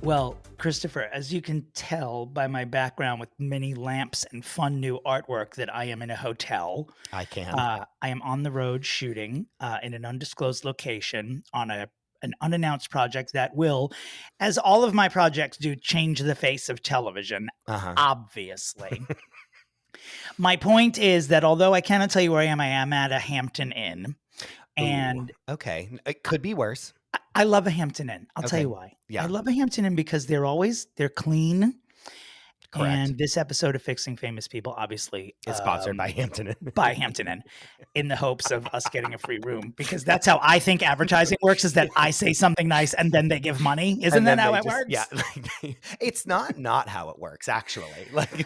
Well, Christopher, as you can tell by my background with many lamps and fun new artwork that I am in a hotel. I can. I am on the road shooting in an undisclosed location on an unannounced project that will, as all of my projects do, change the face of television, obviously. My point is that although I cannot tell you where I am at a Hampton Inn. And okay, it could be worse. I love a Hampton Inn. I'll tell you why. Yeah. I love a Hampton Inn because they're clean. Correct. And this episode of Fixing Famous People obviously is sponsored by Hampton Inn. By Hampton Inn, in the hopes of us getting a free room, because that's how I think advertising works, is that I say something nice and then they give money. Isn't that how it works? Yeah, it's not how it works actually.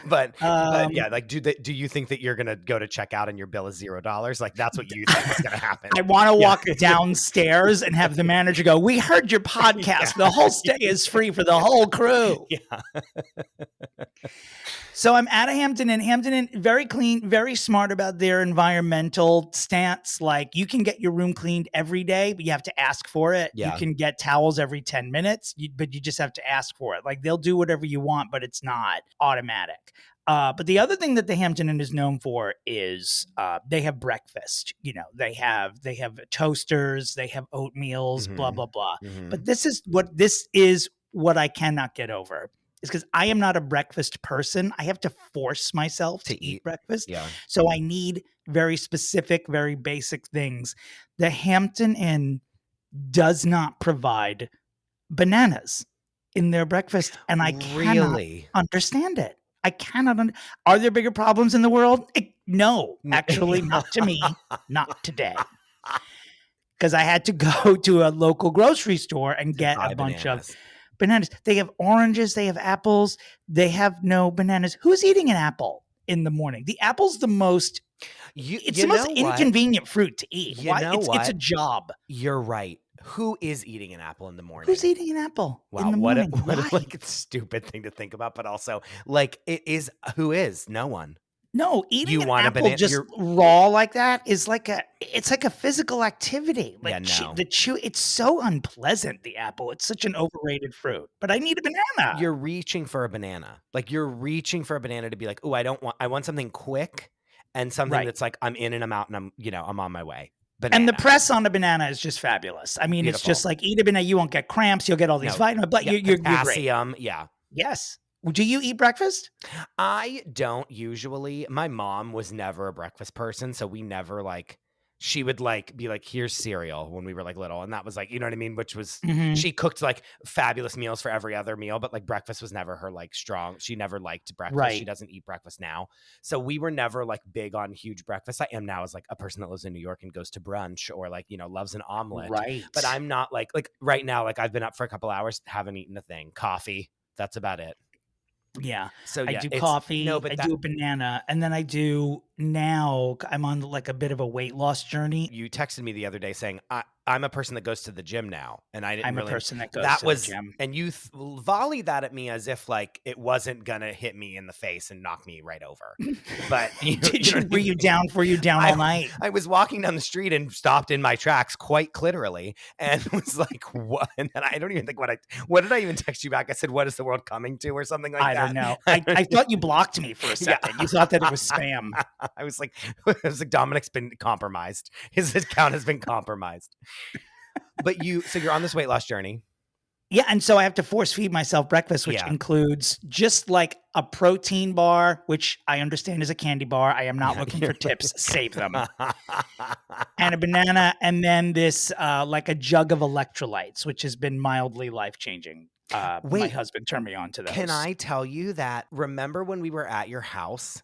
But yeah, do you think that you're gonna go to check out and your bill is $0? Like that's what you think is gonna happen? I want to walk downstairs and have the manager go, "We heard your podcast. The whole stay is free for the whole crew." Yeah. So I'm at a Hampton Inn, very clean, very smart about their environmental stance. Like you can get your room cleaned every day, but you have to ask for it. Yeah. You can get towels every 10 minutes, but you just have to ask for it. Like they'll do whatever you want, but it's not automatic. But the other thing that the Hampton Inn is known for is they have breakfast. You know, they have toasters, they have oatmeals, blah, blah, blah. But this is what I cannot get over. Is because I am not a breakfast person. I have to force myself to eat breakfast. Yeah. So I need very specific, very basic things. The Hampton Inn does not provide bananas in their breakfast. And I cannot understand it. I cannot. Are there bigger problems in the world? No, actually, not to me. Not today. Because I had to go to a local grocery store and get a bunch of bananas. They have oranges. They have apples. They have no bananas. Who's eating an apple in the morning? The apple's the most. It's the most inconvenient fruit to eat. It's a job. You're right. Who is eating an apple in the morning? Who's eating an apple in the morning? What a stupid thing to think about, but also who is? No one. No, eating an apple just raw like that is it's like a physical activity. It's so unpleasant, the apple. It's such an overrated fruit, but I need a banana. You're reaching for a banana. Like you're reaching for a banana to be like, oh, I want something quick and something that's like, I'm in and I'm out and I'm on my way. Banana. And the press on a banana is just fabulous. I mean, Beautiful. It's just like eat a banana. You won't get cramps. You'll get all these vitamins, but you're potassium. Great. Yeah. Yes. Do you eat breakfast? I don't usually. My mom was never a breakfast person, so we never she would be like, here's cereal when we were little. And that was you know what I mean? Which was, she cooked fabulous meals for every other meal, but breakfast was never her strong. She never liked breakfast. Right. She doesn't eat breakfast now. So we were never big on huge breakfast. I am now as a person that lives in New York and goes to brunch or loves an omelet. Right. But I'm not right now, I've been up for a couple hours, haven't eaten a thing. Coffee. That's about it. Yeah. So I do coffee, I do a banana, and then I'm on a bit of a weight loss journey. You texted me the other day saying, I'm a person that goes to the gym now. And I'm a person that goes to the gym. And you volleyed that at me as if it wasn't going to hit me in the face and knock me right over. But were you down all night? I was walking down the street and stopped in my tracks quite literally and was like, what? And then I don't even think what did I even text you back? I said, what is the world coming to or something like that? I don't know. I thought you blocked me for a second. Yeah. You thought that it was spam. I was like, Dominick's been compromised. His account has been compromised. But so you're on this weight loss journey. Yeah. And so I have to force feed myself breakfast, which includes just a protein bar, which I understand is a candy bar. I am not looking for tips. Save them. And a banana. And then this, a jug of electrolytes, which has been mildly life-changing. My husband turned me on to those. Can I tell you that? Remember when we were at your house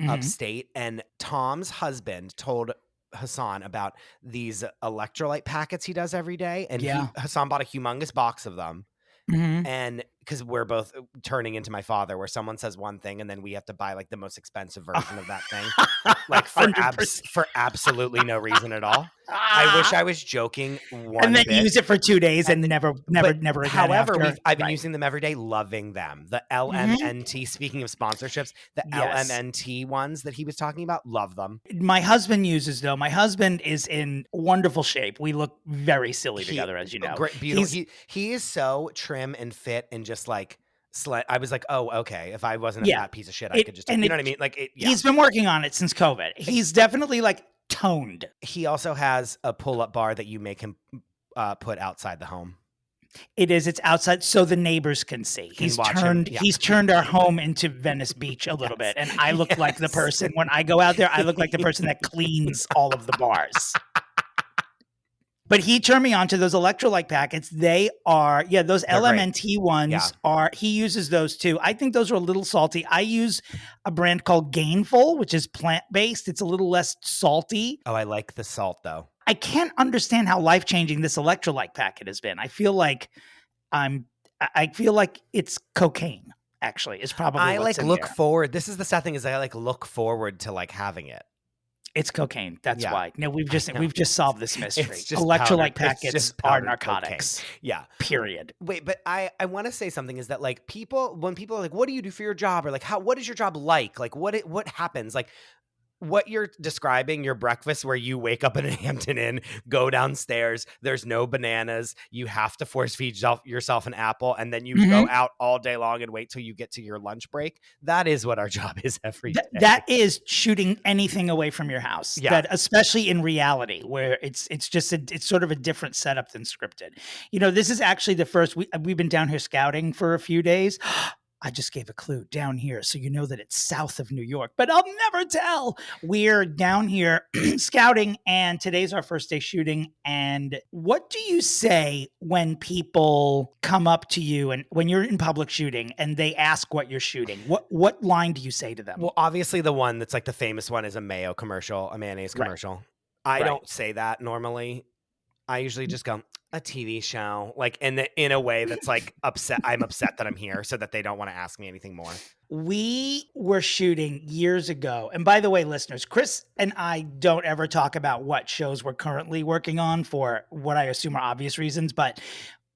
upstate and Tom's husband told Hassan about these electrolyte packets he does every day, and Hassan bought a humongous box of them, and because we're both turning into my father, where someone says one thing and then we have to buy the most expensive version of that thing, for absolutely no reason at all. I wish I was joking and then use it for 2 days and never again. However, after. I've been using them every day, loving them. The LMNT, speaking of sponsorships, the LMNT ones that he was talking about, love them. My husband uses, though. My husband is in wonderful shape. We look very silly together, as you know. Great, beautiful. He is so trim and fit and just like I was like, oh, okay. If I wasn't a fat piece of shit, I could just, you know what I mean? Like, he's been working on it since COVID. He's definitely like toned. He also has a pull-up bar that you make him put outside the home. It's outside so the neighbors can see. He's turned our home into Venice Beach a little bit. And I look like the person, when I go out there, I look like the person that cleans all of the bars. But he turned me on to those electrolyte packets. They are, those LMNT ones are, he uses those too. I think those are a little salty. I use a brand called Gainful, which is plant-based. It's a little less salty. Oh, I like the salt though. I can't understand how life-changing this electrolyte packet has been. I feel like it's cocaine, actually, is probably I what's like look forward. This is the sad thing is I like look forward to like having it. It's cocaine. That's why. No, we've just solved this mystery. Electrolyte packets are narcotics. Cocaine. Yeah. Period. Wait, but I want to say something is that like when people are like, what do you do for your job? Or like, what is your job like? Like what happens? Like what you're describing, your breakfast where you wake up in a Hampton Inn, go downstairs, there's no bananas, you have to force feed yourself an apple, and then you go out all day long and wait till you get to your lunch break. That is what our job is every day. That is shooting anything away from your house. Yeah. That, especially in reality, where it's sort of a different setup than scripted. You know, this is actually the first, we've been down here scouting for a few days. I just gave a clue down here, so you know that it's south of New York, but I'll never tell. We're down here scouting, and today's our first day shooting. And what do you say when people come up to you and when you're in public shooting and they ask what you're shooting? What line do you say to them? Well, obviously the one that's like the famous one is a mayo commercial, a mayonnaise commercial. Right. I don't say that normally. I usually just go, a TV show, like in a way that's like upset. I'm upset that I'm here so that they don't want to ask me anything more. We were shooting years ago. And by the way, listeners, Chris and I don't ever talk about what shows we're currently working on for what I assume are obvious reasons, but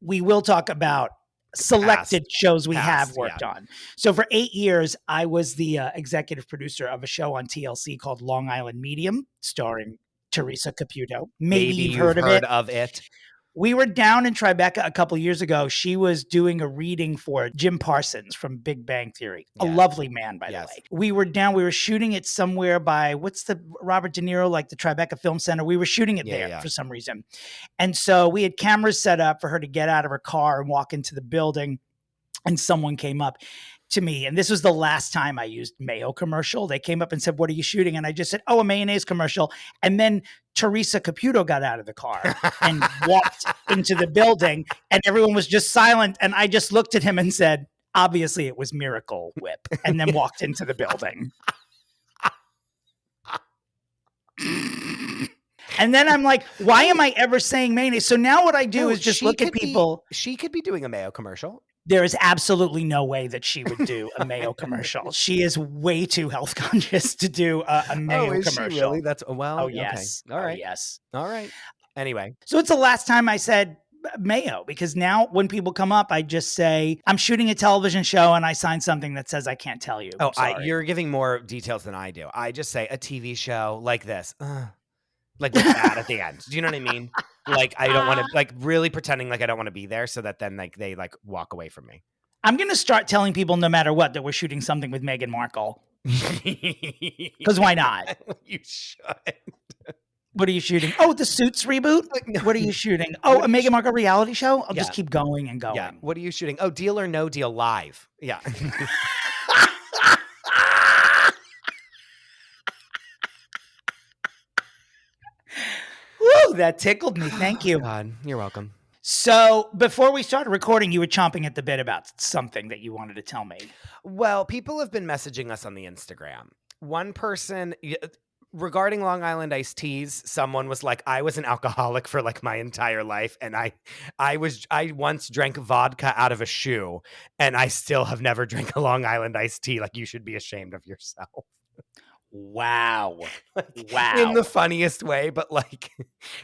we will talk about selected shows we have worked on. So for 8 years, I was the executive producer of a show on TLC called Long Island Medium, starring Teresa Caputo. Maybe you've heard of it. We were down in Tribeca a couple years ago. She was doing a reading for Jim Parsons from Big Bang Theory. A lovely man, by the way. We were shooting it somewhere by, what's the Robert De Niro, like the Tribeca Film Center. We were shooting it there for some reason. And so we had cameras set up for her to get out of her car and walk into the building. And someone came up to me, and this was the last time I used mayo commercial. They came up and said, "What are you shooting?" And I just said, "Oh, a mayonnaise commercial." And then Teresa Caputo got out of the car and walked into the building, and everyone was just silent. And I just looked at him and said, "Obviously it was Miracle Whip," and then walked into the building. And then I'm like, why am I ever saying mayonnaise? So now what I do is just look at people. She could be doing a mayo commercial. There is absolutely no way that she would do a mayo commercial. She is way too health conscious to do a mayo commercial. She really? That's yes. Okay. All right. Yes. All right. Anyway. So it's the last time I said mayo, because now when people come up, I just say, I'm shooting a television show, and I sign something that says I can't tell you. Oh, you're giving more details than I do. I just say a TV show like this. Like with that at the end. Do you know what I mean? Like I don't want to, like really pretending like I don't want to be there so that then like they like walk away from me. I'm going to start telling people no matter what that we're shooting something with Meghan Markle. Because why not? You should. What are you shooting? Oh, the Suits reboot? What are you shooting? Oh, a Meghan Markle reality show? I'll just keep going and going. Yeah. What are you shooting? Oh, Deal or No Deal live. Yeah. Woo, that tickled me. Thank you. God, you're welcome. So before we started recording, you were chomping at the bit about something that you wanted to tell me. Well, people have been messaging us on the Instagram. One person, regarding Long Island iced teas, someone was like, I was an alcoholic for like my entire life. And I once drank vodka out of a shoe, and I still have never drank a Long Island iced tea. Like, you should be ashamed of yourself. Wow. Like, Wow. in the funniest way, but like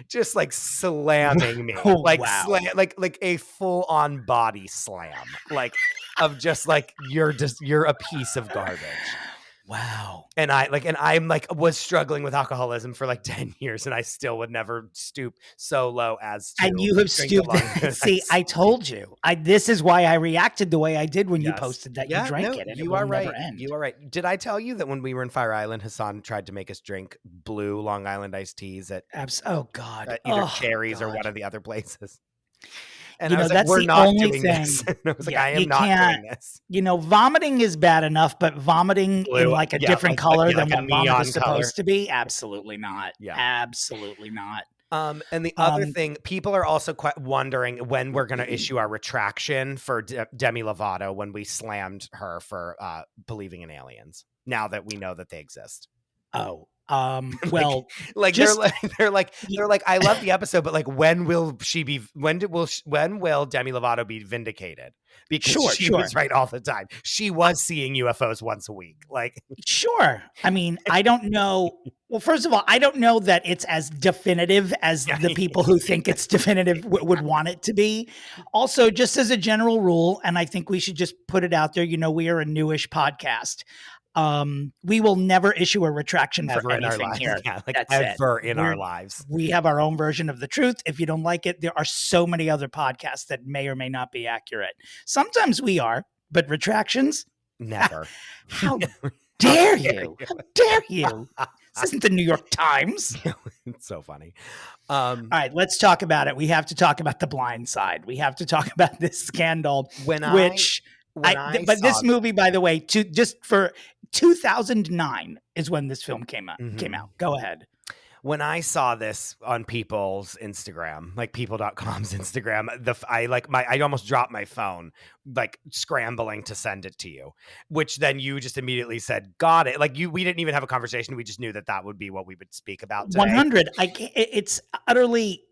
just like slamming me. Like Wow. like a full-on body slam. Like of just like you're a piece of garbage. Wow. And I'm like was struggling with alcoholism for like 10 years and I still would never stoop so low as to And you have drink stooped. along with See, ice. I told you. This is why I reacted the way I did when you Yes. posted that you Yeah, drank no, it, and it you will are never right. end. You are right. Did I tell you that when we were in Fire Island, Hassan tried to make us drink blue Long Island iced teas at Oh God. either Oh, Cherries or God. one of the other places? And You I know, was like, that's "We're the not only doing this." thing. And I was like, Yeah, "I you am not can't. doing this." You know, vomiting is bad enough, but vomiting in Blue, like a yeah, different color than like a what vomit neon is color. supposed to be, absolutely not. Yeah. Absolutely not. And the other thing, people are also wondering when we're going to issue our retraction for Demi Lovato when we slammed her for believing in aliens. Now that we know that they exist. Oh, well, like just they're like I love the episode, but like when will she be? When will Demi Lovato be vindicated? Because she was right all the time. She was seeing UFOs once a week. Like, sure. I mean, I don't know. Well, first of all, I don't know that it's as definitive as the people who think it's definitive would want it to be. Also, just as a general rule, and I think we should just put it out there, you know, we are a newish podcast. We will never issue a retraction ever for anything here. Yeah, like That's ever it. in our lives. We have our own version of the truth. If you don't like it, there are so many other podcasts that may or may not be accurate. Sometimes we are, but retractions? Never. How dare you? How dare you? This isn't the New York Times. It's so funny. All right, let's talk about it. We have to talk about The Blind Side. We have to talk about this scandal, but this movie, by the way, just for 2009 is when this film came out. Go ahead. When I saw this on people's Instagram, like people.com's Instagram, I almost dropped my phone, like scrambling to send it to you, which then you just immediately said, got it. Like we didn't even have a conversation. We just knew that would be what we would speak about today. 100. It's utterly,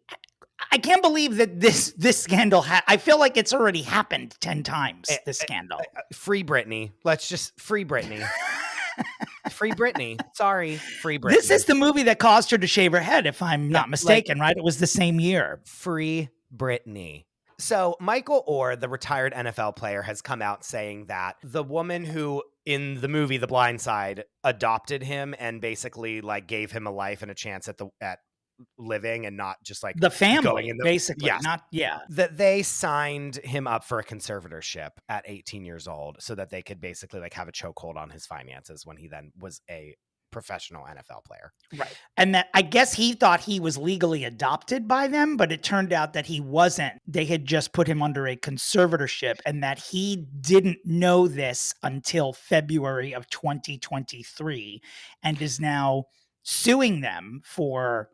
I can't believe that this scandal, I feel like it's already happened 10 times, this scandal. Free Britney. Let's just free Britney. Free Britney. Sorry, free Britney. This is the movie that caused her to shave her head, if I'm not mistaken, right? It was the same year. Free Britney. So Michael Orr, the retired NFL player, has come out saying that the woman who in the movie The Blind Side adopted him and basically like gave him a life and a chance at living and not just like the family basically, that they signed him up for a conservatorship at 18 years old so that they could basically like have a chokehold on his finances when he then was a professional NFL player. Right. And that I guess he thought he was legally adopted by them, but it turned out that he wasn't. They had just put him under a conservatorship and that he didn't know this until February of 2023 and is now suing them for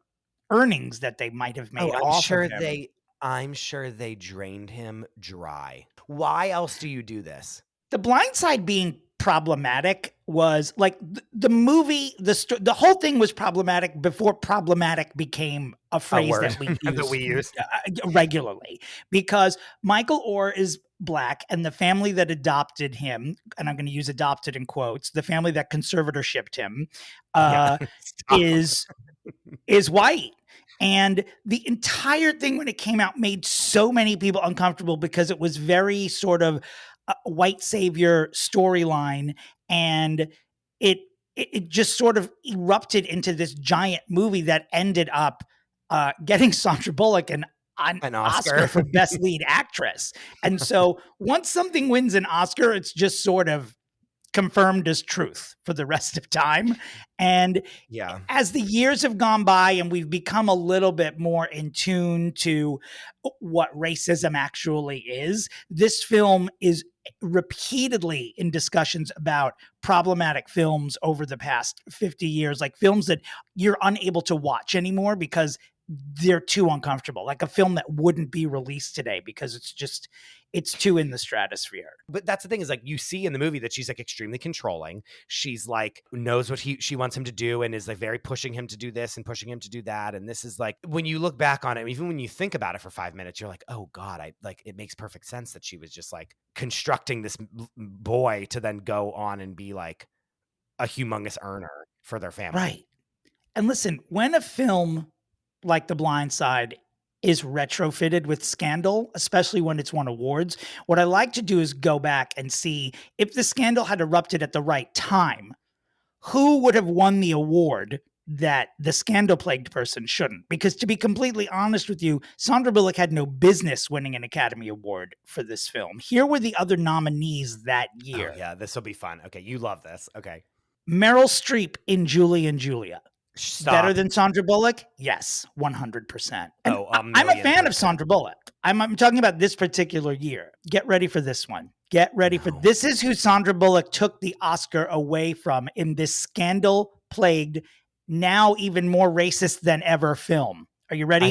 earnings that they might have made off of him. I'm sure they drained him dry. Why else do you do this? The Blind Side being problematic was like the movie, the whole thing was problematic before problematic became a phrase that we use regularly, because Michael Orr is Black and the family that adopted him, and I'm going to use adopted in quotes, the family that conservatorshipped him is white. And the entire thing when it came out made so many people uncomfortable because it was very sort of a white savior storyline. And it just sort of erupted into this giant movie that ended up getting Sandra Bullock an Oscar for Best Lead Actress. And so once something wins an Oscar, it's just sort of confirmed as truth for the rest of time. And as the years have gone by and we've become a little bit more in tune to what racism actually is, this film is repeatedly in discussions about problematic films over the past 50 years, like films that you're unable to watch anymore because they're too uncomfortable, like a film that wouldn't be released today because it's too in the stratosphere. But that's the thing is like you see in the movie that she's like extremely controlling. She's like knows what she wants him to do and is like very pushing him to do this and pushing him to do that. And this is like when you look back on it, even when you think about it for 5 minutes, you're like, oh God, it makes perfect sense that she was just like constructing this boy to then go on and be like a humongous earner. for their family. Right. And listen, when a film like The Blind Side is retrofitted with scandal, especially when it's won awards, what I like to do is go back and see if the scandal had erupted at the right time, who would have won the award that the scandal-plagued person shouldn't? Because to be completely honest with you, Sandra Bullock had no business winning an Academy Award for this film. Here were the other nominees that year. Oh, yeah, this will be fun. Okay, you love this. Okay. Meryl Streep in Julie and Julia. Stop. Better than Sandra Bullock? Yes, 100%. And I'm a fan of Sandra Bullock. I'm talking about this particular year. Get ready for this one. Get ready for this. Is who Sandra Bullock took the Oscar away from in this scandal-plagued, now even more racist than ever film. Are you ready?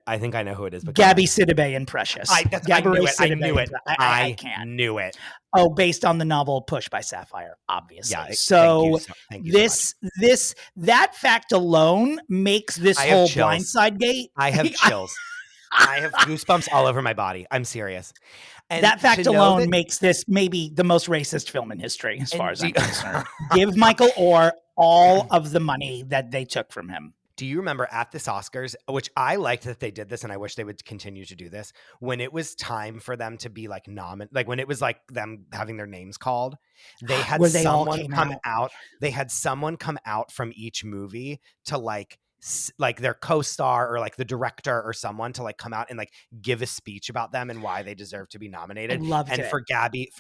I think I know who it is. But Gabby Sidibe in Precious. I knew it. I knew it. Oh, based on the novel Push by Sapphire, obviously. Yeah. So thank you so much. That fact alone makes this whole Blindside gate. I have chills. I have goosebumps all over my body. I'm serious. And that fact alone makes this maybe the most racist film in history, as far as I'm concerned. Give Michael Oher all of the money that they took from him. Do you remember at this Oscars, which I liked that they did this and I wish they would continue to do this, when it was time for them to be like like when it was like them having their names called, they had someone come out. They had someone come out from each movie to like their co-star or like the director or someone to like come out and like give a speech about them and why they deserve to be nominated. I loved it. For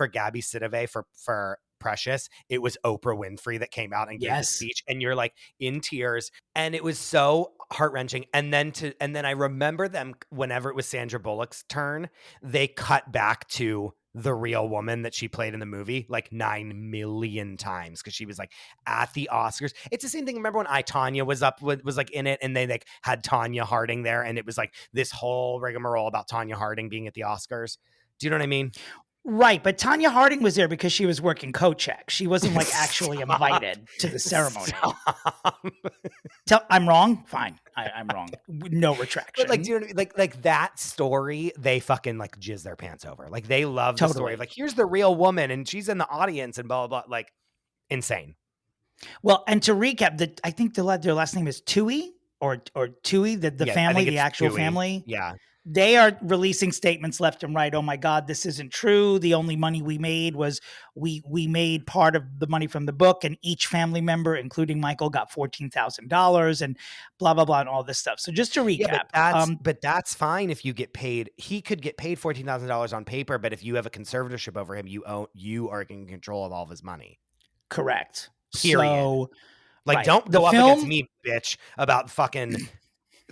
Gabby Sidibe for Precious, it was Oprah Winfrey that came out and gave the speech, and you're like in tears, and it was so heart-wrenching. And then I remember them whenever it was Sandra Bullock's turn, they cut back to the real woman that she played in the movie like 9 million times because she was like at the Oscars. It's the same thing. Remember when Tanya was like in it, and they like had Tanya Harding there, and it was like this whole rigmarole about Tanya Harding being at the Oscars. Do you know what I mean? Right, but Tanya Harding was there because she was working co-check. She wasn't like actually invited to the ceremony. I'm wrong? Fine, I'm wrong. No retraction. But like, do you know what I mean? Like that story, they fucking like jizz their pants over. Like they love the story of like, here's the real woman and she's in the audience and blah, blah, blah. Like insane. Well, and to recap, I think their last name is Tui or Tui, the family, the actual Tui. Family. Yeah. They are releasing statements left and right. Oh my God, this isn't true. The only money we made was we made part of the money from the book, and each family member, including Michael, got $14,000 and blah, blah, blah, and all this stuff. So just to recap. Yeah, but that's fine if you get paid. He could get paid $14,000 on paper, but if you have a conservatorship over him, you are in control of all of his money. Correct. Period. So, like, don't go up against me, bitch, about fucking...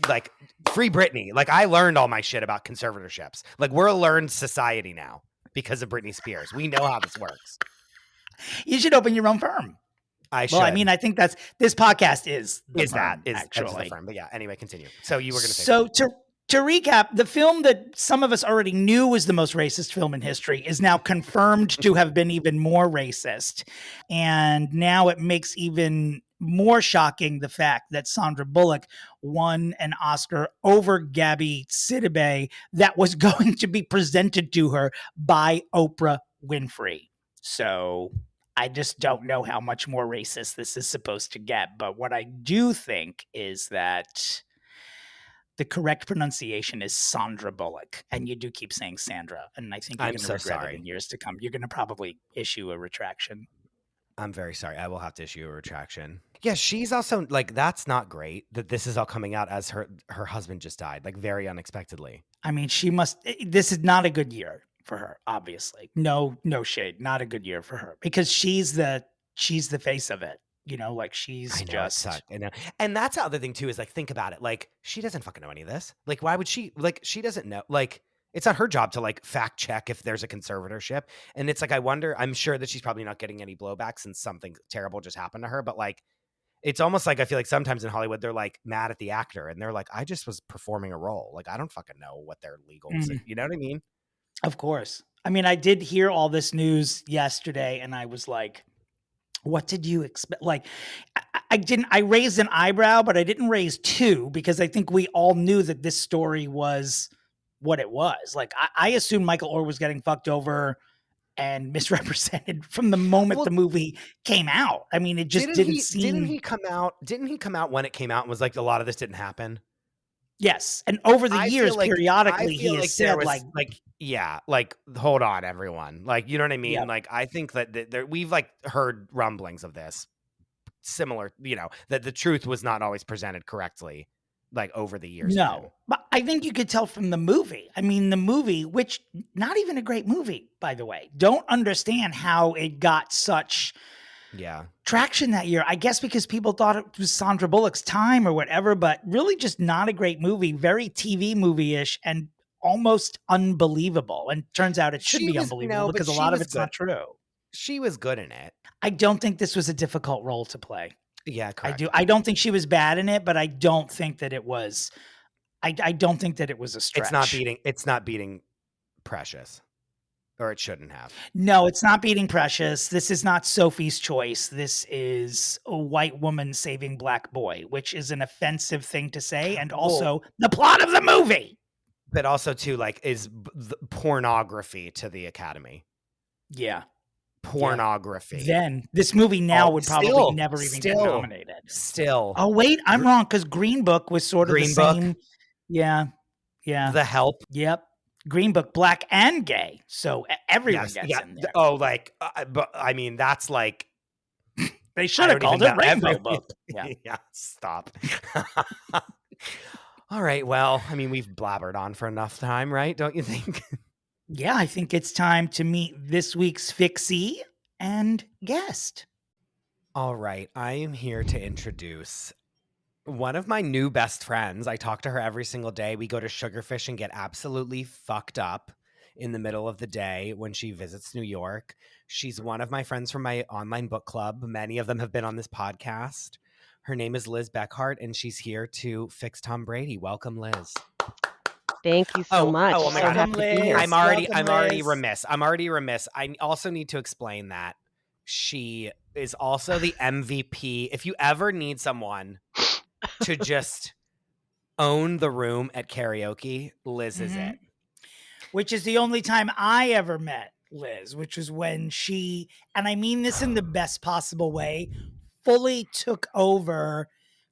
like free Britney. Like I learned all my shit about conservatorships. Like we're a learned society now because of Britney Spears. We know how this works. You should open your own firm. I should. Well, I mean, I think this podcast is the firm. But yeah, anyway, continue. So you were going to say. So to recap, the film that some of us already knew was the most racist film in history is now confirmed to have been even more racist. And now it makes even more shocking the fact that Sandra Bullock won an Oscar over Gabby Sidibe that was going to be presented to her by Oprah Winfrey. So I just don't know how much more racist this is supposed to get. But what I do think is that the correct pronunciation is Sandra Bullock. And you do keep saying Sandra. And I think you're going to regret it in years to come. You're going to probably issue a retraction. I'm very sorry. I will have to issue a retraction. Yeah, she's also like, that's not great that this is all coming out as her husband just died, like very unexpectedly. I mean, this is not a good year for her, obviously. No shade. Not a good year for her because she's the face of it. You know, like she's just. I know. And that's the other thing too, is like, think about it. Like she doesn't fucking know any of this. Like, why would she, like, she doesn't know, like, it's not her job to like fact check if there's a conservatorship. And it's like, I wonder, I'm sure that she's probably not getting any blowback since something terrible just happened to her. But like, it's almost like, I feel like sometimes in Hollywood, they're like mad at the actor and they're like, I just was performing a role. Like, I don't fucking know what their legal, you know what I mean? Of course. I mean, I did hear all this news yesterday and I was like, what did you expect? Like, I raised an eyebrow, but I didn't raise two because I think we all knew that this story was what it was. Like I assumed Michael Oher was getting fucked over and misrepresented from the moment the movie came out. I mean, it just didn't seem. Didn't he come out when it came out and was like, a lot of this didn't happen? Yes, and over the years, periodically, he has said, hold on, everyone. Like, you know what I mean? Yep. Like, I think that we've like heard rumblings of this similar, you know, that the truth was not always presented correctly, like over the years. No, but I think you could tell from the movie. I mean, the movie, which not even a great movie, by the way, don't understand how it got such traction that year. I guess because people thought it was Sandra Bullock's time or whatever, but really just not a great movie, very TV movie-ish and almost unbelievable. And turns out it should be unbelievable because a lot of it's not true. She was good in it. I don't think this was a difficult role to play. Yeah, correct. I don't think she was bad in it, but I don't think that it was. I don't think that it was a stretch. It's not beating Precious. Or it shouldn't have. No, it's not beating Precious. This is not Sophie's Choice. This is a white woman saving black boy, which is an offensive thing to say, and also the plot of the movie. But also, too, like, is pornography to the Academy. Yeah. Pornography. Yeah. Then this movie now would probably never even get nominated. Still. Oh, wait, I'm wrong, because Green Book was sort of the same. Yeah. Yeah. The Help. Yep. Green Book, black and gay, so everyone gets in there. Oh, like, but I mean, that's like they should have called it Rainbow Book. Yeah, stop. All right, well, I mean, we've blabbered on for enough time, right? Don't you think? Yeah, I think it's time to meet this week's fixie and guest. All right, I am here to introduce one of my new best friends. I talk to her every single day. We go to Sugarfish and get absolutely fucked up in the middle of the day when she visits New York. She's one of my friends from my online book club. Many of them have been on this podcast. Her name is Liz Beckhardt, and she's here to fix Tom Brady. Welcome, Liz. Thank you so much. Oh my God. I'm already remiss. I also need to explain that she is also the MVP. If you ever need someone to just own the room at karaoke, Liz is it. Which is the only time I ever met Liz, which was when she, and I mean this in the best possible way, fully took over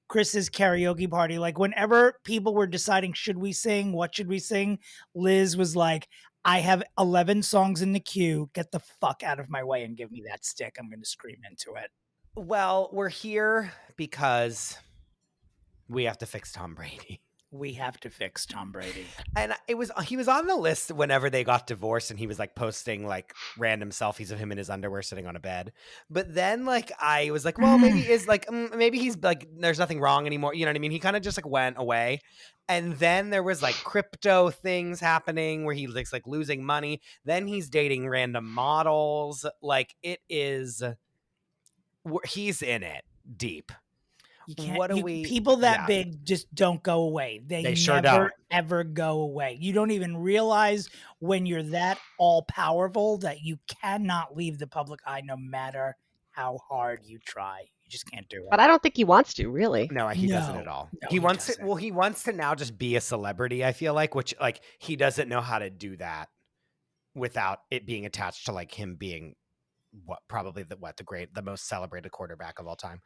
Chris's karaoke party. Like whenever people were deciding, should we sing? What should we sing? Liz was like, I have 11 songs in the queue. Get the fuck out of my way and give me that stick. I'm going to scream into it. Well, we're here because we have to fix Tom Brady. We have to fix Tom Brady. And he was on the list whenever they got divorced, and he was like posting like random selfies of him in his underwear sitting on a bed. But then like I was like, well, maybe he's like there's nothing wrong anymore. You know what I mean? He kind of just like went away. And then there was like crypto things happening where he was like losing money. Then he's dating random models. Like he's in it deep. People that big just don't go away. They sure never don't. Ever go away. You don't even realize when you're that all powerful that you cannot leave the public eye no matter how hard you try. You just can't do it. But I don't think he wants to, really. No, he doesn't at all. No, he wants to. Well, he wants to now just be a celebrity. I feel like, which like he doesn't know how to do that without it being attached to like him being the most celebrated quarterback of all time.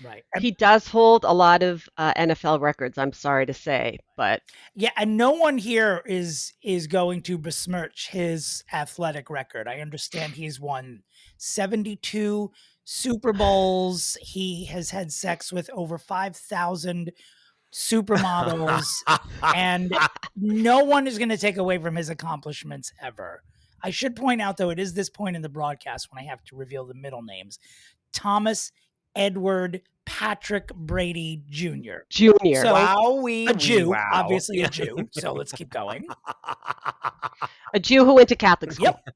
Right. He does hold a lot of NFL records, I'm sorry to say, but yeah, and no one here is going to besmirch his athletic record. I understand he's won 72 Super Bowls. He has had sex with over 5,000 supermodels, and no one is going to take away from his accomplishments ever. I should point out, though, it is this point in the broadcast when I have to reveal the middle names. Thomas Edward Patrick Brady Jr. So, a Jew, obviously a Jew. So let's keep going. A Jew who went to Catholic school. Yep.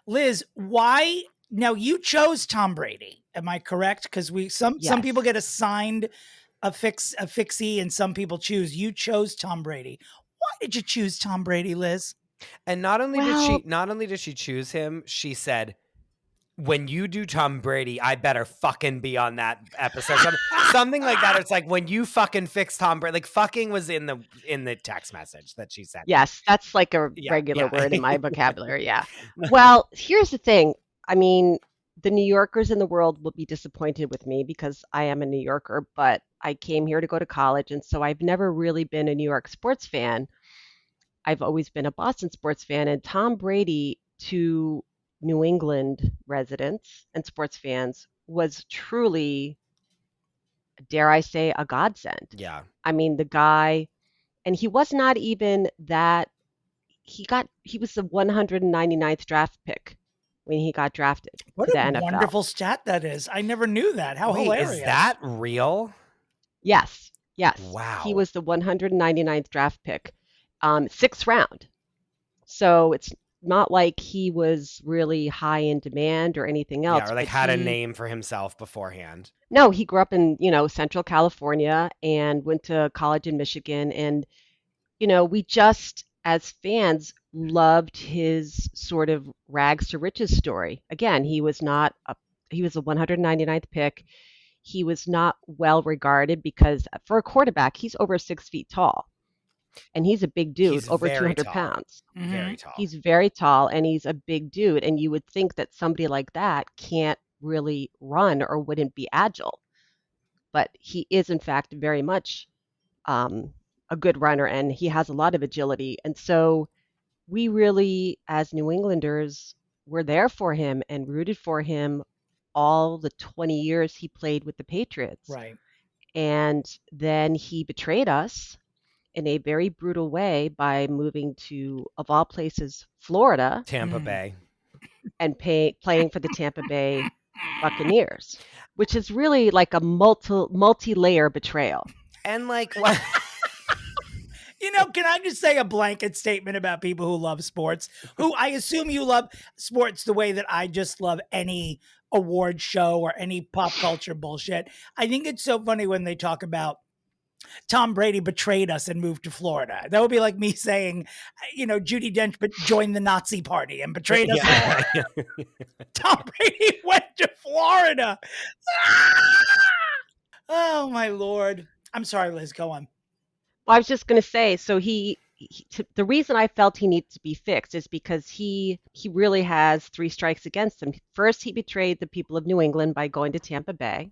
Liz, why? Now you chose Tom Brady. Am I correct? Because some people get assigned a fixie, and some people choose. You chose Tom Brady. Why did you choose Tom Brady, Liz? And not only did she choose him, she said, when you do Tom Brady, I better fucking be on that episode. Something like that. It's like when you fucking fix Tom Brady, like fucking was in the text message that she sent. Yes, that's like a regular word in my vocabulary. Yeah. Well, here's the thing. I mean, the New Yorkers in the world will be disappointed with me because I am a New Yorker, but I came here to go to college, and so I've never really been a New York sports fan. I've always been a Boston sports fan, and Tom Brady to New England residents and sports fans was truly, dare I say, a godsend. Yeah. I mean, the guy, and he was not even that, he was the 199th draft pick when he got drafted What to the a NFL. wonderful stat that is. I never knew that. How hilarious. Is that real? Yes. Wow. He was the 199th draft pick, 6th round. So it's not like he was really high in demand or anything else. Yeah, or like had a name for himself beforehand. No, he grew up in, Central California and went to college in Michigan. And, we just, as fans, loved his sort of rags to riches story. Again, he was a 199th pick. He was not well regarded because for a quarterback, he's over 6 feet tall. And he's a big dude, He's over very 200 tall. pounds. Very tall. He's very tall and he's a big dude. And you would think that somebody like that can't really run or wouldn't be agile. But he is, in fact, very much a good runner and he has a lot of agility. And so we really, as New Englanders, were there for him and rooted for him all the 20 years he played with the Patriots. Right. And then he betrayed us in a very brutal way by moving to, of all places, Florida. Tampa Bay. And playing for the Tampa Bay Buccaneers, which is really like a multi-layer betrayal. And like what? Can I just say a blanket statement about people who love sports, who I assume you love sports the way that I just love any award show or any pop culture bullshit. I think it's so funny when they talk about Tom Brady betrayed us and moved to Florida. That would be like me saying, Judi Dench joined the Nazi party and betrayed us. Yeah. Tom Brady went to Florida. Oh, my Lord. I'm sorry, Liz. Go on. Well, I was just going to say, so the reason I felt he needs to be fixed is because he really has 3 strikes against him. First, he betrayed the people of New England by going to Tampa Bay.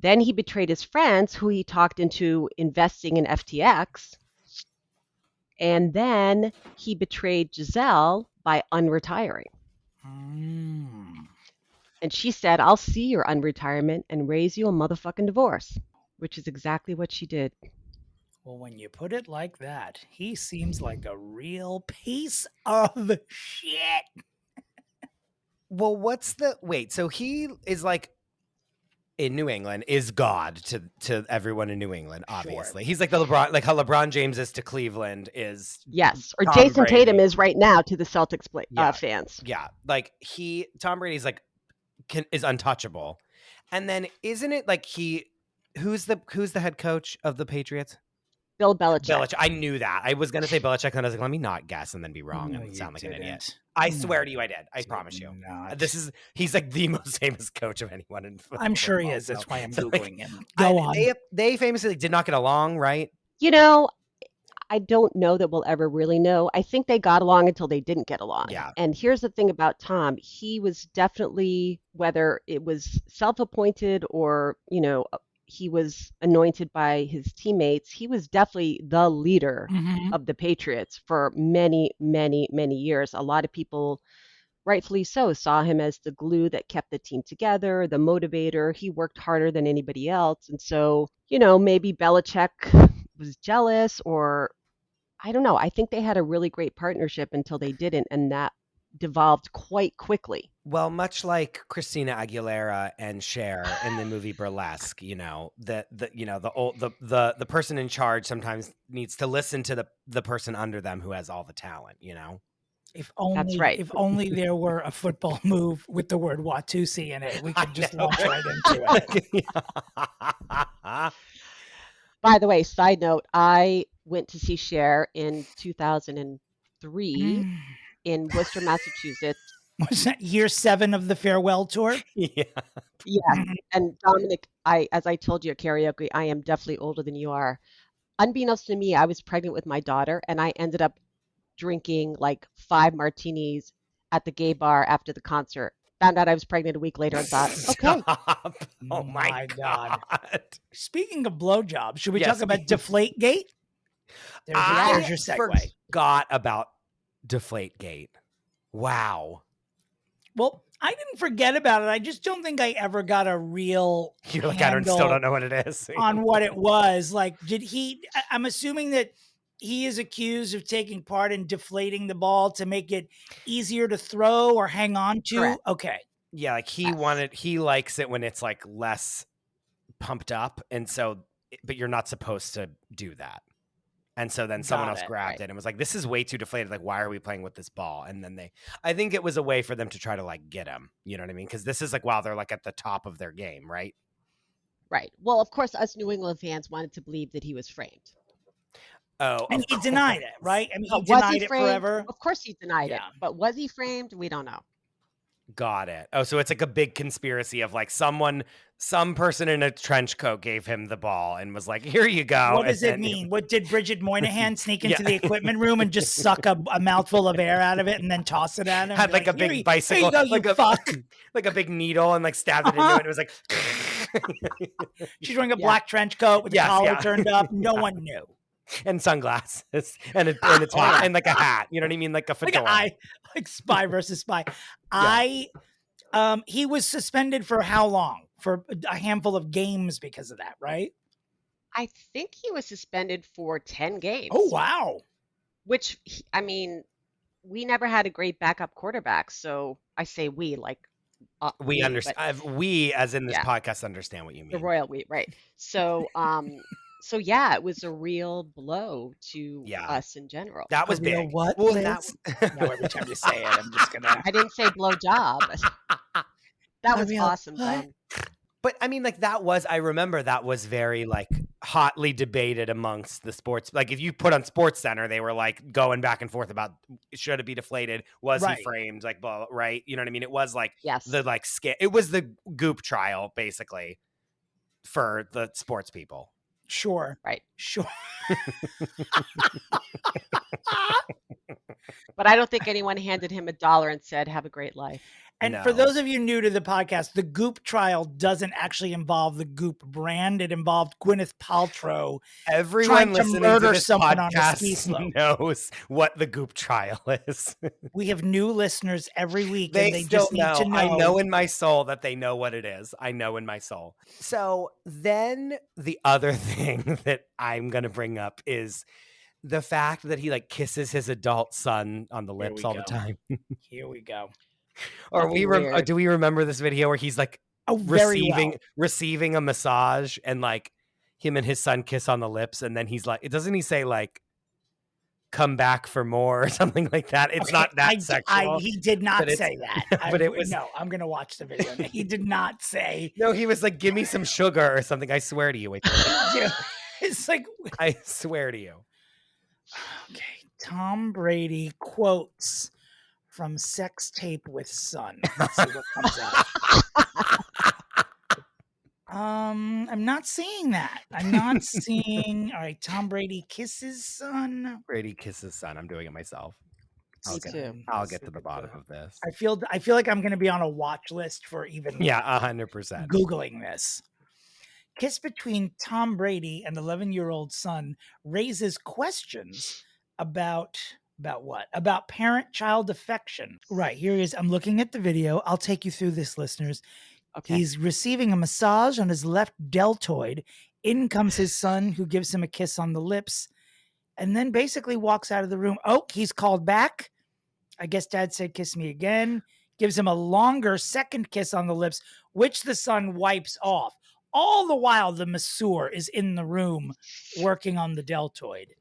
Then he betrayed his friends who he talked into investing in FTX. And then he betrayed Giselle by unretiring. And she said, I'll see your unretirement and raise you a motherfucking divorce, which is exactly what she did. Well, when you put it like that, he seems like a real piece of shit. Well, so he is like, in New England, is God to everyone in New England, obviously. Sure. He's like the LeBron, like how LeBron James is to Cleveland is. Yes, or Tom Jason Brady. Tatum is right now to the Celtics fans. Yeah, like Tom Brady's like is untouchable. And then isn't it like who's the head coach of the Patriots? Bill Belichick. I knew that. I was going to say Belichick, and I was like, let me not guess and then be wrong and sound like an idiot. I swear to you, I did. I promise you. He's like the most famous coach of anyone in football. I'm sure he is. That's why I'm Googling him. Go on. They famously did not get along, right? I don't know that we'll ever really know. I think they got along until they didn't get along. Yeah. And here's the thing about Tom. He was definitely, whether it was self-appointed or, he was anointed by his teammates, he was definitely the leader of the Patriots for many, many, many years. A lot of people, rightfully so, saw him as the glue that kept the team together, the motivator. He worked harder than anybody else. And so, maybe Belichick was jealous, or I don't know. I think they had a really great partnership until they didn't, and that devolved quite quickly. Well, much like Christina Aguilera and Cher in the movie Burlesque, the person in charge sometimes needs to listen to the person under them who has all the talent, If only, That's right. If only there were a football move with the word Watusi in it, we could just launch right into it. By the way, side note, I went to see Cher in 2003 in Worcester, Massachusetts. Was that year 7 of the farewell tour? Yeah. Yes. And Dominic, as I told you at karaoke, I am definitely older than you are. Unbeknownst to me, I was pregnant with my daughter, and I ended up drinking like 5 martinis at the gay bar after the concert. Found out I was pregnant a week later and thought, okay. Stop. Oh my God. Speaking of blowjobs, should we Yes, talk about Deflategate? There's your segue. Forgot about Deflategate. Wow. Well, I didn't forget about it. I just don't think I ever got a real You're like, I still don't know what it is. on what it was. Like, I'm assuming that he is accused of taking part in deflating the ball to make it easier to throw or hang on to. Correct. Okay. Yeah, like he likes it when it's like less pumped up. And so, but you're not supposed to do that. And so then someone else grabbed it and was like, this is way too deflated. Like, why are we playing with this ball? And then I think it was a way for them to try to like get him. You know what I mean? Because this is like, wow, they're like at the top of their game, right? Right. Well, of course, us New England fans wanted to believe that he was framed. Oh, and he denied it, right? I mean, he was denied he it framed? forever. Of course he denied it. But was he framed? We don't know. Got it. Oh, so it's like a big conspiracy of like some person in a trench coat gave him the ball and was like, here you go. What does it mean? What did Bridget Moynahan sneak into the equipment room and just suck a mouthful of air out of it and then toss it at him? Had like a big bicycle, here you go, like a big needle and like stabbed it into it. It was like, she's wearing a black trench coat with the collar turned up. No one knew. And sunglasses and it's hot and like a hat. You know what I mean? Like a fedora. Like Spy versus Spy. He was suspended for how long? For a handful of games because of that, right? I think he was suspended for 10 games. Oh, wow. Which, I mean, we never had a great backup quarterback. So I say we, like, we understand. We, as in this podcast, understand what you mean. The royal we, right. So, so yeah, it was a real blow to us in general. That was big. What? Well, now every time you say it, I'm just gonna. I didn't say blow job. That was awesome, Glenn. But I mean, like I remember that was very like hotly debated amongst the sports. Like if you put on Sports Center, they were like going back and forth about should it be deflated? Was he framed? Like, blah, right? You know what I mean? It was like the like it was the Goop trial basically for the sports people. Sure. Right. Sure. But I don't think anyone handed him $1 and said, have a great life. And for those of you new to the podcast, the Goop trial doesn't actually involve the Goop brand. It involved Gwyneth Paltrow. Everyone listening to this podcast knows what the Goop trial is. We have new listeners every week. They just need to know. I know in my soul that they know what it is. I know in my soul. So then the other thing that I'm going to bring up is the fact that he like kisses his adult son on the lips all the time. Here we go. Or do we remember this video where he's like receiving a massage and like him and his son kiss on the lips and then he's like, doesn't he say like come back for more or something like that? It's not that sexual. He did not say that. But it was I'm gonna watch the video. He did not say. No, he was like, give me some sugar or something. I swear to you. Wait, it's like I swear to you. Okay, Tom Brady quotes from sex tape with son. Let's see what comes out. I'm not seeing that. I'm not seeing. All right, Tom Brady kisses son. Brady kisses son. I'm doing it myself. I'll get to the bottom of this. I feel like I'm going to be on a watch list for even 100% Googling this. Kiss between Tom Brady and 11-year-old son raises questions about what? About parent-child affection. Right, here he is. I'm looking at the video. I'll take you through this, listeners. Okay. He's receiving a massage on his left deltoid. In comes his son, who gives him a kiss on the lips, and then basically walks out of the room. Oh, he's called back. I guess dad said, kiss me again. Gives him a longer second kiss on the lips, which the son wipes off. All the while, the masseur is in the room working on the deltoid.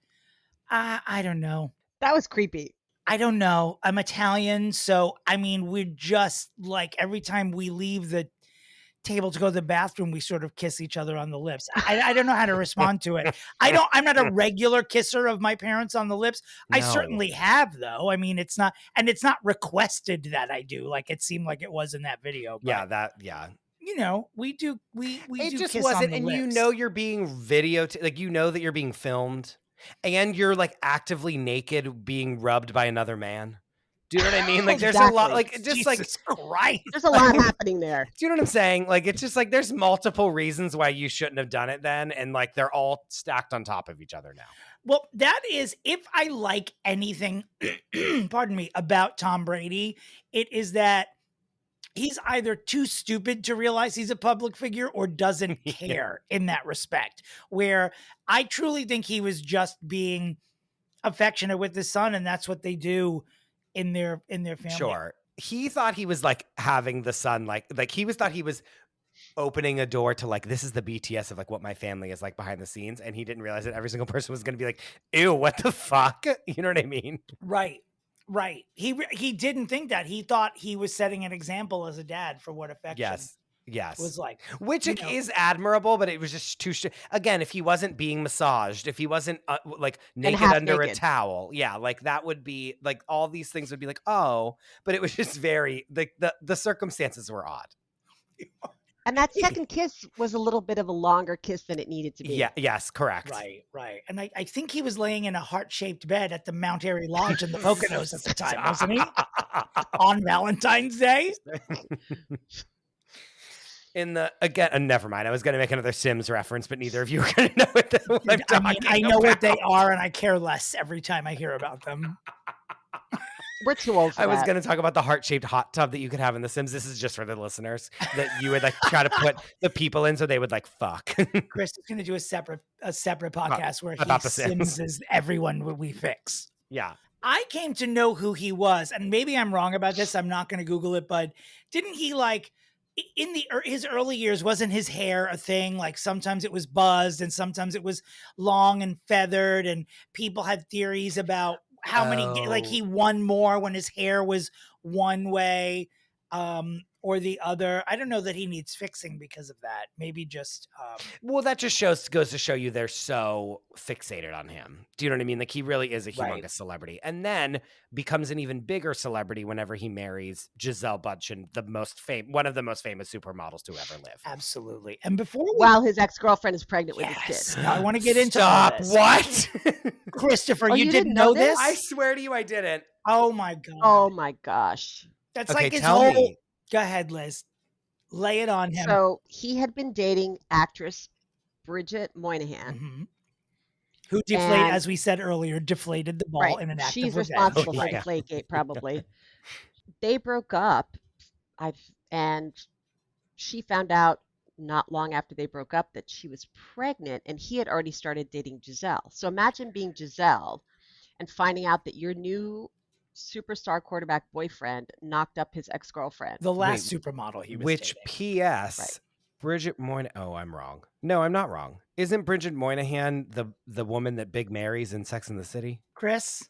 I don't know. That was creepy. I don't know. I'm Italian, so I mean, we're just like every time we leave the table to go to the bathroom, we sort of kiss each other on the lips. I don't know how to respond to it. I'm not a regular kisser of my parents on the lips. No. I certainly have, though. I mean, it's not requested that I do. Like it seemed like it was in that video. But, you know, we do. We it do just kiss wasn't, on the and lips. you know you're being like you know that you're being filmed, and you're like actively naked being rubbed by another man. Do you know what I mean? Like there's a lot, like just Jesus Christ. There's a lot happening there. Do you know what I'm saying? Like it's just like there's multiple reasons why you shouldn't have done it then, and like they're all stacked on top of each other now. Well, that is, if I like anything, pardon me, about Tom Brady, it is that he's either too stupid to realize he's a public figure or doesn't care in that respect, where I truly think he was just being affectionate with his son, and that's what they do in their family. Sure. He thought he was like having the son, like he thought he was opening a door to like, this is the BTS of like what my family is like behind the scenes. And he didn't realize that every single person was going to be like, ew, what the fuck? You know what I mean? Right. He didn't think that. He thought he was setting an example as a dad for what affection was like. Which is admirable, but it was just too again, if he wasn't being massaged, if he wasn't like naked under a towel, like that would be like all these things would be like, oh, but it was just very like the circumstances were odd. And that second kiss was a little bit of a longer kiss than it needed to be. Yeah, yes, correct. Right. And I think he was laying in a heart-shaped bed at the Mount Airy Lodge in the Poconos at the time, wasn't he? On Valentine's Day? Never mind. I was going to make another Sims reference, but neither of you are going to know what I'm talking about. I know what they are, and I care less every time I hear about them. We're too old for I was that. going to talk about the heart-shaped hot tub that you could have in The Sims. This is just for the listeners that you would like try to put the people in so they would like fuck. Chris is going to do a separate podcast where about he The Sims. Sims everyone we fix. Yeah. I came to know who he was, and maybe I'm wrong about this. I'm not going to Google it, but didn't he like in his early years, wasn't his hair a thing? Like sometimes it was buzzed and sometimes it was long and feathered, and people had theories about how many, like he won more when his hair was one way or the other. I don't know that he needs fixing because of that. Maybe just well, that just goes to show you they're so fixated on him. Do you know what I mean? Like he really is a humongous celebrity, and then becomes an even bigger celebrity whenever he marries Gisele Bündchen, one of the most famous supermodels to ever live. Absolutely. And before while his ex-girlfriend is pregnant with his kid. Now I want to get into all this. What? Christopher, you didn't know this? I swear to you, I didn't. Oh my God. Oh my gosh. That's like his whole. Go ahead, Liz. Lay it on him. So he had been dating actress Bridget Moynahan. Who deflated, as we said earlier, deflated the ball in an act She's of revenge. responsible for Deflategate, probably. They broke up, and she found out not long after they broke up that she was pregnant, and he had already started dating Gisele. So imagine being Gisele and finding out that your new superstar quarterback boyfriend knocked up his ex-girlfriend. The last supermodel he was dating. P.S. Bridget Moynahan. Oh, I'm wrong. No, I'm not wrong. Isn't Bridget Moynahan the woman that Big marries in Sex and the City? Chris,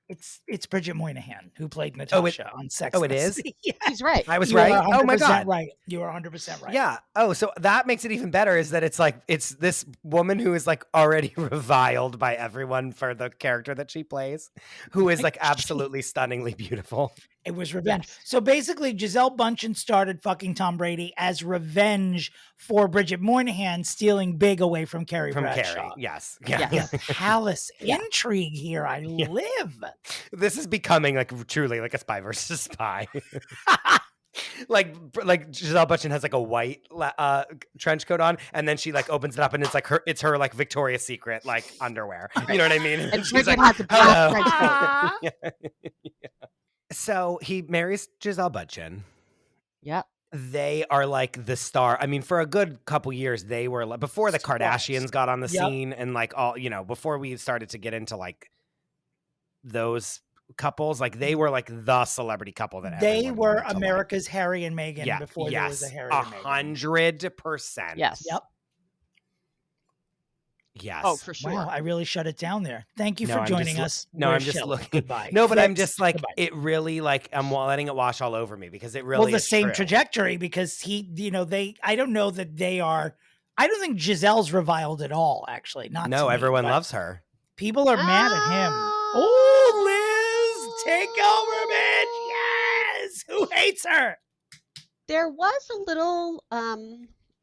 it's Bridget Moynahan who played Natasha on Sex and the City. Yeah. He's right. I was right. Oh my God. Right. You are 100% right. Yeah. Oh, so that makes it even better is that it's this woman who is like already reviled by everyone for the character that she plays, who is like absolutely stunningly beautiful. It was revenge. Yes. So basically, Gisele Bündchen started fucking Tom Brady as revenge for Bridget Moynahan stealing Big away from Carrie Bradshaw. Yes. Yeah. Palace intrigue here. I live. This is becoming like truly like a spy versus spy. like Gisele Bündchen has like a white trench coat on, and then she like opens it up and it's her like Victoria's Secret like underwear. You know what I mean? And she's like, has a black trench coat. So he marries Gisele Bündchen. Yep. They are like the star. I mean, for a good couple years, they were like before the Kardashians got on the scene, and like all before we started to get into like those couples, like they were like the celebrity couple that they were America's Harry and Meghan before there was a Harry and Meghan. 100%. Yes. Yep. Yes. Oh, for sure. Wow, I really shut it down there. Thank you for joining us. No, We're I'm just Shelley. looking. Goodbye. No, but I'm Fitz, just like, goodbye. it really, like, I'm letting it wash all over me because it really the is same true. trajectory, because I don't know that they are. I don't think Giselle's reviled at all, actually. Not to me, everyone but loves her. people are mad at him. Oh, Liz, take over, bitch. Yes. Who hates her? There was a little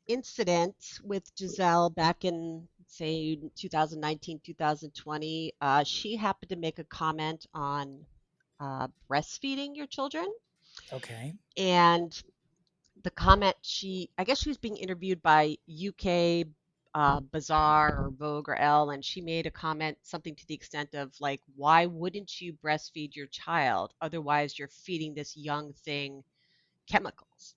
incident with Giselle back in, say, 2019, 2020. She happened to make a comment on breastfeeding your children. Okay. And the comment, I guess she was being interviewed by UK Bazaar or Vogue or Elle, and she made a comment, something to the extent of like, why wouldn't you breastfeed your child? Otherwise, you're feeding this young thing chemicals.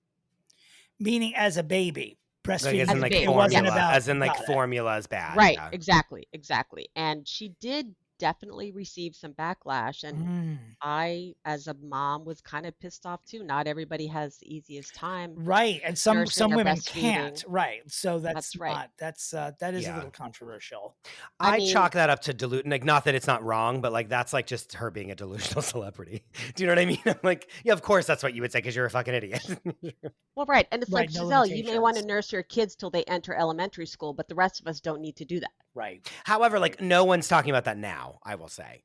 Meaning as a baby. Breastfeeding. Like, as in, like, baby. It wasn't formula. about, As in, like, formula is bad. Right, Yeah. exactly. And she did definitely receive some backlash. And I, as a mom, was kind of pissed off too. Not everybody has the easiest time. Right. And some women can't. breastfeeding. Right. So that's right. not, that is a little controversial. I chalk that up to like, not that it's not wrong, but like, that's like just her being a delusional celebrity. Do you know what I mean? I'm like, yeah, of course that's what you would say because you're a fucking idiot. Well, right. And it's like, no Giselle, you may want to limitations. nurse your kids till they enter elementary school, but the rest of us don't need to do that. Right. However, like, no one's talking about that now, I will say.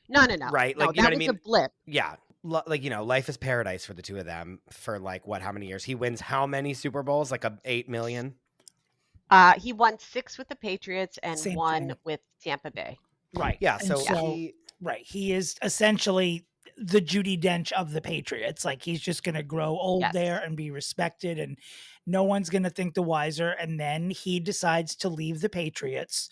No. Right? Like, No, you know that what I was mean? a blip. Yeah. Like, you know, life is paradise for the two of them for like, how many years? He wins how many Super Bowls? Like 8 million? He won 6 with the Patriots and Same 1 thing. with Tampa Bay. Right. Yeah. And So he is essentially the Judi Dench of the Patriots. Like, he's just going to grow old there and be respected, and no one's going to think the wiser. And then he decides to leave the Patriots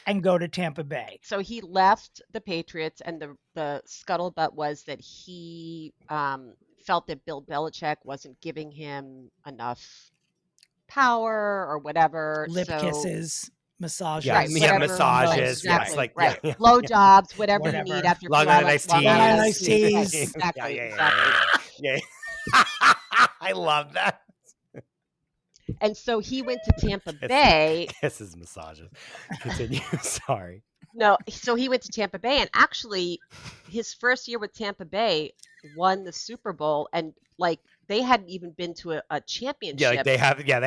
and go to Tampa Bay. So he left the Patriots, and the scuttlebutt was that he felt that Bill Belichick wasn't giving him enough power or whatever. Lip kisses, massages. Right, massages. Exactly. Yes, like, right. Yeah. Blow jobs, whatever you need after Long Island iced teas. Long Island iced teas. Exactly. Yeah. I love that. And so he went to Tampa Bay. Kisses, massages. Continue. Sorry. No, so he went to Tampa Bay, and actually his first year with Tampa Bay won the Super Bowl, and like they hadn't even been to a championship. Yeah, like they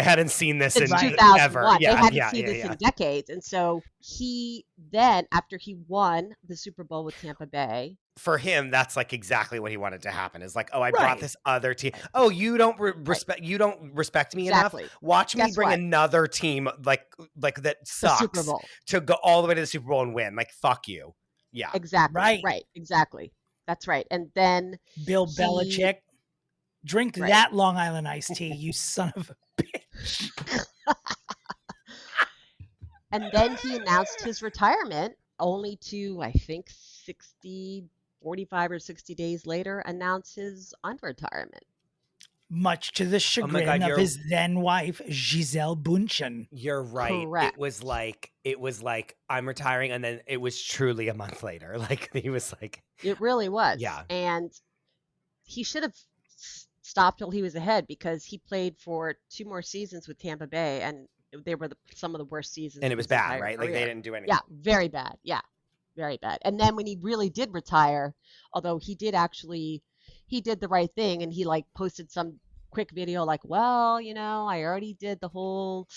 hadn't seen this since in 2001. ever. They hadn't seen this in decades. And so he then, after he won the Super Bowl with Tampa Bay, for him, that's like exactly what he wanted to happen. Is like, oh, I brought this other team. Oh, you don't respect me enough. Watch me bring another team like that sucks Super Bowl. To go all the way to the Super Bowl and win. Like, fuck you. Yeah. Exactly. Right. Exactly. That's right. And then Bill Belichick, drink that Long Island iced tea, you son of a bitch. And then he announced his retirement, only to, I think, 45 or 60 days later, announce his unretirement. Much to the chagrin of his then wife, Gisele Bündchen. You're right. Correct. It was like, I'm retiring, and then it was truly a month later. Like, he was like, it really was. Yeah. And he should have stopped till he was ahead, because he played for 2 more seasons with Tampa Bay, and they were some of the worst seasons. And it was bad, right? Like, they didn't do anything. Yeah, very bad. Yeah, very bad. And then when he really did retire, although he did the right thing, and he like posted some quick video like, well, you know, I already did the whole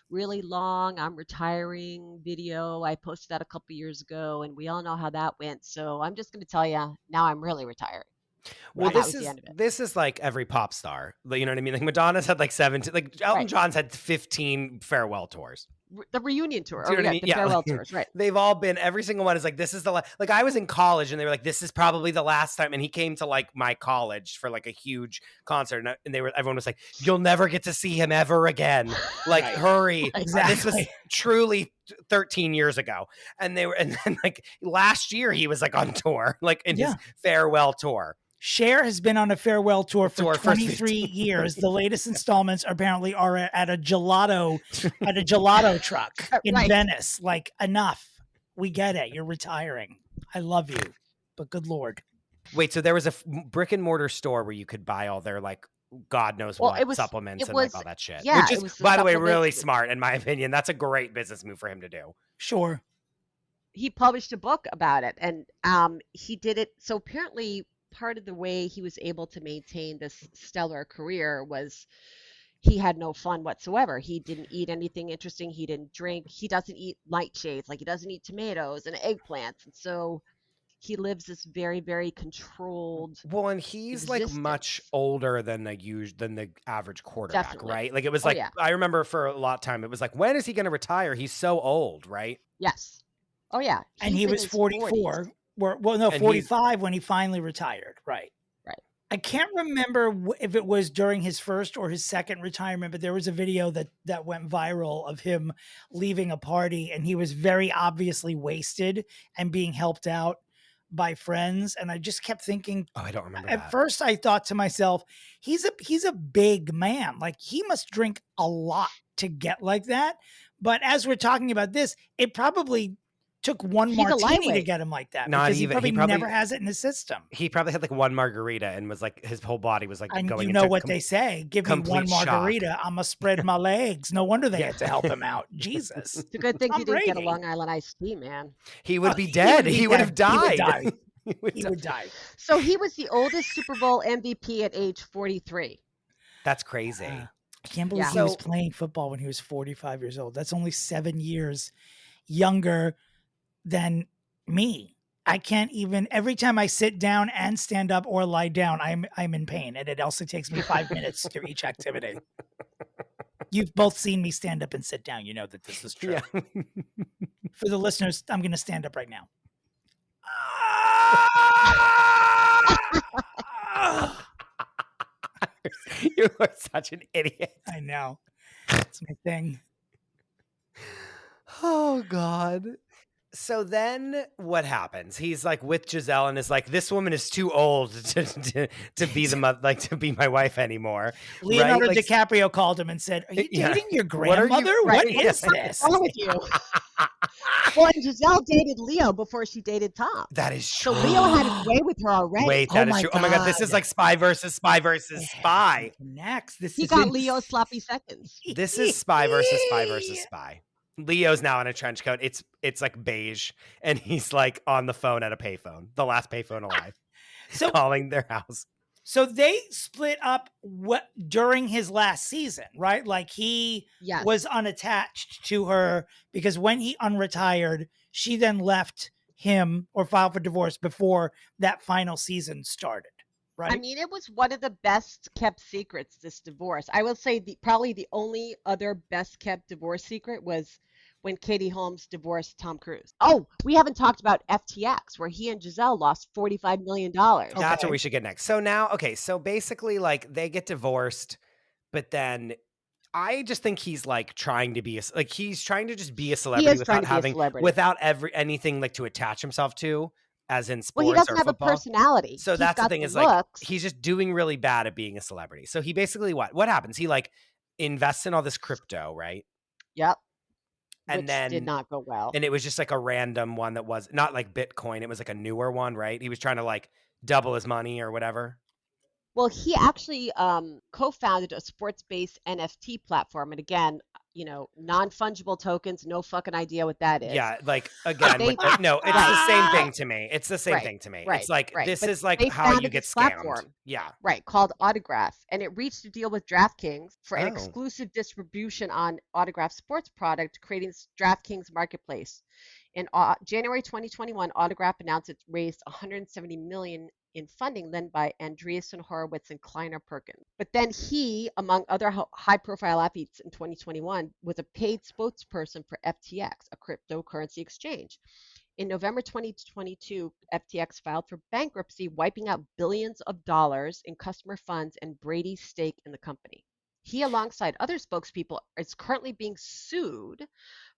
really long I'm retiring video. I posted that a couple years ago, and we all know how that went. So I'm just going to tell you, now I'm really retiring. Well, this is like every pop star. You know what I mean? Like, Madonna's had like 17, like Elton John's had 15 farewell tours. The reunion tour. Do you know what I mean? The farewell tours, right. They've all been, every single one is like, this is the last. Like, I was in college, and they were like, this is probably the last time. And he came to like my college for like a huge concert, and everyone was like, you'll never get to see him ever again. Like, hurry. Exactly. This was truly 13 years ago. And then like last year he was like on tour, like in his farewell tour. Cher has been on a farewell tour for 23 years. The latest installments apparently are at a gelato truck in Venice. Like, enough. We get it. You're retiring. I love you, but good Lord. Wait, so there was a brick and mortar store where you could buy all their like God knows Well, what supplements and like all that shit. Yeah, Which it is, was the by the way, really supplements. smart in my opinion. That's a great business move for him to do. Sure. He published a book about it, and he did it. So apparently, part of the way he was able to maintain this stellar career was he had no fun whatsoever. He didn't eat anything interesting. He didn't drink. He doesn't eat nightshades. Like he doesn't eat tomatoes and eggplants. And so he lives this very, very controlled Well, and he's like much existence. older than the average quarterback, Definitely. right? Like it was Oh, like yeah. I remember for a lot of time it was like, when is he going to retire? He's so old, right? Yes. Oh, yeah. And he He's in was his 44. 40s. Well, no, And 45 when he finally retired. Right. Right. I can't remember if it was during his first or his second retirement, but there was a video that went viral of him leaving a party, and he was very obviously wasted and being helped out by friends. And I just kept thinking, oh, I don't remember at that. first I thought to myself, he's a big man. Like he must drink a lot to get like that. But as we're talking about this, it probably took one martini to get him like that. Not because even. he probably never has it in his system. He probably had like one margarita and was like, his whole body was like And going you know into what they say, give me one complete shock. margarita, I'm going to spread my legs. No wonder they had to help him out. Jesus. It's a good thing Tom he didn't get a Brady. Long Island iced tea, man. He would be dead. He would have died. He would die. So he was the oldest Super Bowl MVP at age 43. That's crazy. I can't believe Yeah. he was playing football when he was 45 years old. That's only 7 years younger than me. I can't even, every time I sit down and stand up or lie down, I'm in pain. And it also takes me 5 minutes to each activity. You've both seen me stand up and sit down. You know that this is true. Yeah. For the listeners, I'm going to stand up right now. You are such an idiot. I know. It's my thing. Oh, God. So then what happens? He's like with Giselle and is like, this woman is too old to be to be my wife anymore. Leonardo right? DiCaprio called him and said, are you dating your grandmother? What is this? What's wrong with you? Well, and Giselle dated Leo before she dated Tom. That is true. So Leo had his way with her already. Wait, that is true. Oh my God, this is like spy versus spy versus spy. Next, He got Leo's sloppy seconds. This is spy versus spy versus spy. Leo's now in a trench coat. It's like beige, and he's like on the phone at a payphone, the last payphone alive, so calling their house. So they split up during his last season, right? Like he was unattached to her because when he unretired, she then left him or filed for divorce before that final season started. Right. I mean, it was one of the best kept secrets, this divorce. I will say probably the only other best kept divorce secret was when Katie Holmes divorced Tom Cruise. Oh, we haven't talked about FTX, where he and Giselle lost $45 million. That's what we should get next. So now, so basically like they get divorced, but then I just think he's like trying to be he's trying to just be a celebrity without anything like to attach himself to. As in sports, well, he doesn't have football. A personality. So that's the thing is like he's just doing really bad at being a celebrity. So he basically what happens? He like invests in all this crypto, right? Yep. And Which then did not go well. And it was just like a random one that was not like Bitcoin. It was like a newer one, right? He was trying to like double his money or whatever. Well, he actually co-founded a sports-based NFT platform. And again, non-fungible tokens, no fucking idea what that is. Yeah, like again, no, it's the same thing to me. It's the same thing to me. Right, it's like this but is like how you get scammed. Platform, yeah. Right, called Autograph. And it reached a deal with DraftKings for an exclusive distribution on Autograph sports product, creating DraftKings marketplace. In January 2021, Autograph announced it raised $170 million in funding led by Andreessen Horowitz and Kleiner Perkins. But then he, among other high-profile athletes in 2021, was a paid spokesperson for FTX, a cryptocurrency exchange. In November 2022, FTX filed for bankruptcy, wiping out billions of dollars in customer funds and Brady's stake in the company. He, alongside other spokespeople, is currently being sued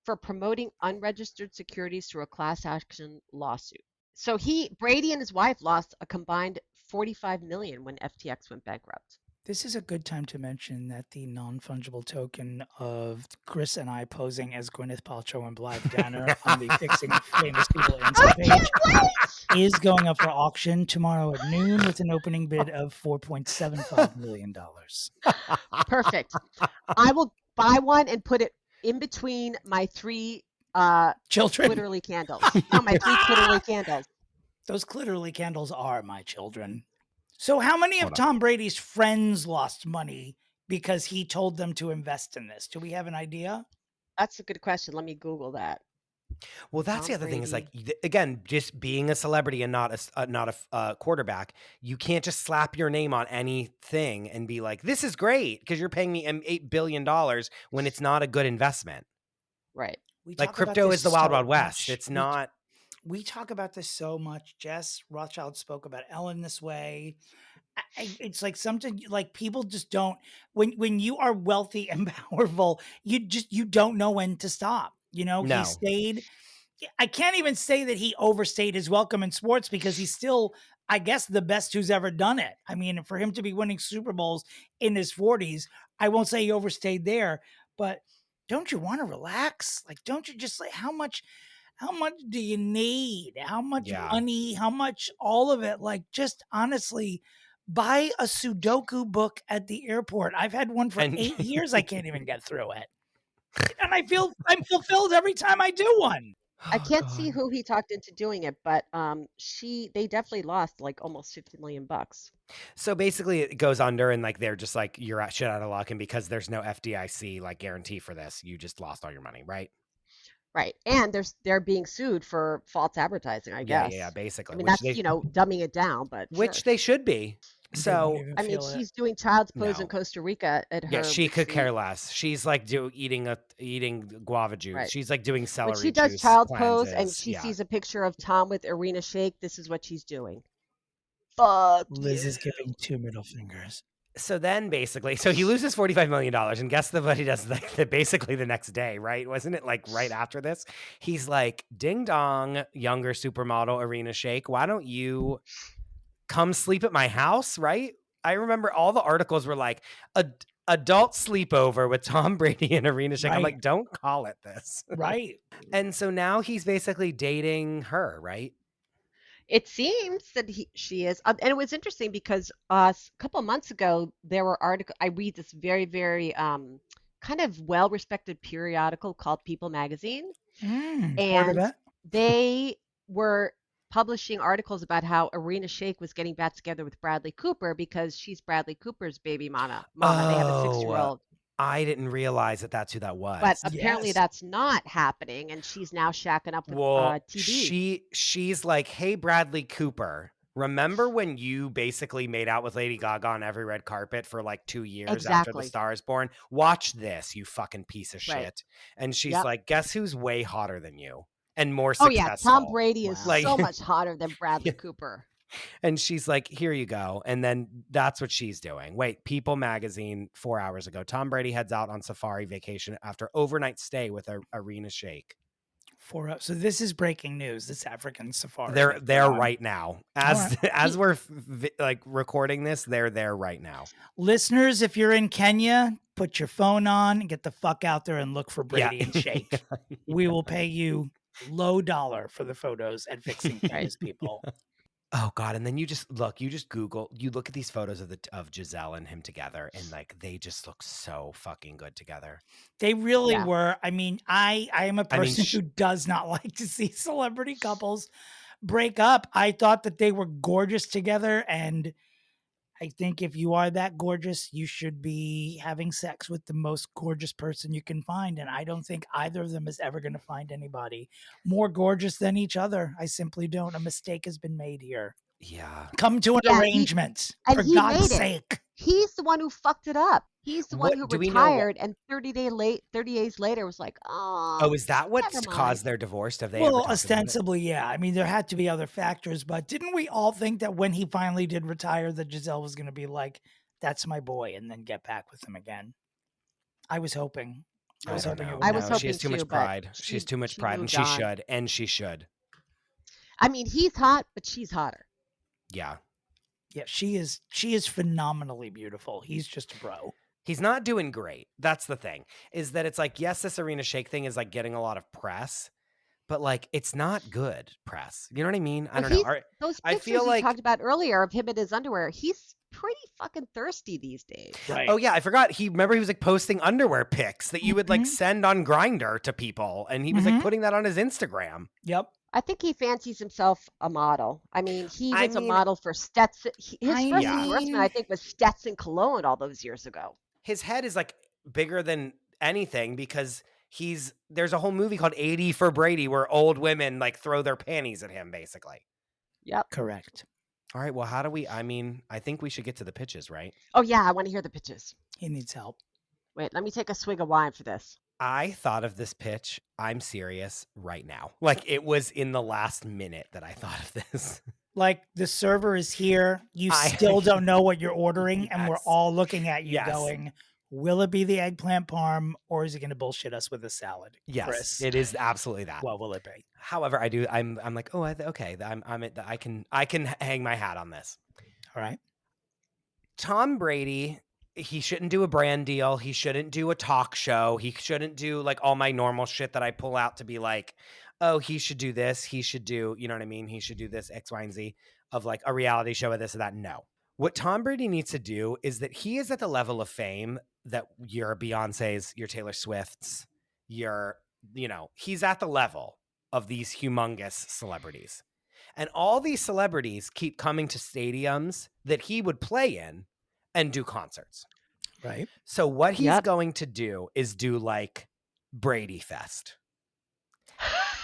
for promoting unregistered securities through a class action lawsuit. So Brady and his wife lost a combined $45 million when FTX went bankrupt. This is a good time to mention that the non-fungible token of Chris and I posing as Gwyneth Paltrow and Blythe Danner on the Fixing Famous People Insta page is going up for auction tomorrow at noon with an opening bid of $4.75 million. Perfect. I will buy one and put it in between my 3 children. Glitterly candles. No, my 3 glitterly candles. Those glitterly candles are my children. So how many of Tom Brady's friends lost money because he told them to invest in this? Do we have an idea? That's a good question. Let me Google that. Well, that's the other thing is like, again, just being a celebrity and not a quarterback, you can't just slap your name on anything and be like, this is great because you're paying me $8 billion when it's not a good investment. Right. Like crypto is the wild, wild west. It's not. We talk about this so much. Jess Rothschild spoke about Ellen this way. It's like something like people just don't, when you are wealthy and powerful, you don't know when to stop. You know, No. He stayed. I can't even say that he overstayed his welcome in sports because he's still, I guess, the best who's ever done it. I mean, for him to be winning Super Bowls in his 40s, I won't say he overstayed there, but don't you want to relax? Like, don't you just like, how much do you need? How much money? How much, all of it? Like, just honestly, buy a Sudoku book at the airport. I've had one for 8 years. I can't even get through it. And I feel I'm fulfilled every time I do one. I can't see who he talked into doing it, but they definitely lost like almost $50 million. So basically it goes under and like they're just like, you're shit out of luck, and because there's no FDIC like guarantee for this, you just lost all your money, right? Right. And they're being sued for false advertising, I guess. Yeah, basically. I mean, that's, dumbing it down, but which they should be. So I mean, she's doing child's play in Costa Rica at her. Yeah, she could care less. She's like eating guava juice. Right. She's like doing celery juice. When she does child's pose and she sees a picture of Tom with Irina Shayk, this is what she's doing. Fuck. Liz is giving 2 middle fingers. So then basically, so he loses $45 million, and guess what he does basically the next day, right? Wasn't it like right after this? He's like, ding dong, younger supermodel Irina Shayk, why don't you come sleep at my house, right? I remember all the articles were like, adult sleepover with Tom Brady and Irina Shayk. Right. I'm like, don't call it this. Right. And so now he's basically dating her, right? It seems that she is. And it was interesting because a couple of months ago, there were articles. I read this very, very kind of well-respected periodical called People Magazine. And they were publishing articles about how Irina Shayk was getting back together with Bradley Cooper because she's Bradley Cooper's baby mama. They have a 6-year-old. I didn't realize that that's who that was. But apparently that's not happening, and she's now shacking up with TV. She's like, hey, Bradley Cooper, remember when you basically made out with Lady Gaga on every red carpet for like 2 years after The Star is Born? Watch this, you fucking piece of shit. And she's like, guess who's way hotter than you and more successful? Oh, yeah, Tom Brady is so much hotter than Bradley Cooper. And she's like, here you go. And then that's what she's doing. Wait, People Magazine 4 hours ago. Tom Brady heads out on safari vacation after overnight stay with Irina Shayk. So this is breaking news. This African safari. They're there right now. As we're like recording this, they're there right now. Listeners, if you're in Kenya, put your phone on and get the fuck out there and look for Brady and Shayk. We will pay you low dollar for the photos at Fixing Famous People. Oh God. And then you just look at these photos of Giselle and him together, and like, they just look so fucking good together. They really were. I mean, I am a person who does not like to see celebrity couples break up. I thought that they were gorgeous together. And I think if you are that gorgeous, you should be having sex with the most gorgeous person you can find. And I don't think either of them is ever going to find anybody more gorgeous than each other. I simply don't. A mistake has been made here. Yeah. Come to an arrangement, for God's sake. He's the one who fucked it up. He's the one who retired, and 30 days later was like, oh, is that what caused their divorce? Have they ostensibly, yeah. I mean, there had to be other factors, but didn't we all think that when he finally did retire, that Giselle was going to be like, that's my boy, and then get back with him again? I was hoping. I was hoping she has too much pride. She has too much pride, and she should. I mean, he's hot, but she's hotter. Yeah. Yeah, she is phenomenally beautiful. He's just a bro. He's not doing great. That's the thing, is that it's like, yes, this Arena Shake thing is like getting a lot of press, but like it's not good press. You know what I mean? I don't know. Those I pictures feel you like talked about earlier of him in his underwear, he's pretty fucking thirsty these days. Right. Oh yeah, I forgot. Remember he was like posting underwear pics that you would like Mhm. send on Grindr to people, and he was like putting that on his Instagram. Yep. I think he fancies himself a model. I mean, he I was a mean, model for Stetson. His first Yeah. endorsement, I think, was Stetson Cologne all those years ago. His head is like bigger than anything because there's a whole movie called 80 for Brady where old women like throw their panties at him basically. Yep. Correct. All right, well, I think we should get to the pitches, right? Oh yeah, I want to hear the pitches. He needs help. Wait, let me take a swig of wine for this. I thought of this pitch, I'm serious, right now. Like it was in the last minute that I thought of this. Like the server is here. You still don't know what you're ordering, and we're Yes. all looking at you Yes. going, will it be the eggplant parm or is it going to bullshit us with a salad? Yes, Chris? it is absolutely that. What will it be? However, I'm like, oh, okay, I can hang my hat on this. All right. Tom Brady, he shouldn't do a brand deal. He shouldn't do a talk show. He shouldn't do like all my normal shit that I pull out to be like, oh, he should do this. He should do, you know what I mean? He should do this X, Y, and Z of like a reality show of this or that. No. What Tom Brady needs to do is that he is at the level of fame that your Beyonce's, your Taylor Swift's, he's at the level of these humongous celebrities. And all these celebrities keep coming to stadiums that he would play in and do concerts. Right. So what he's going to do is do like Brady Fest.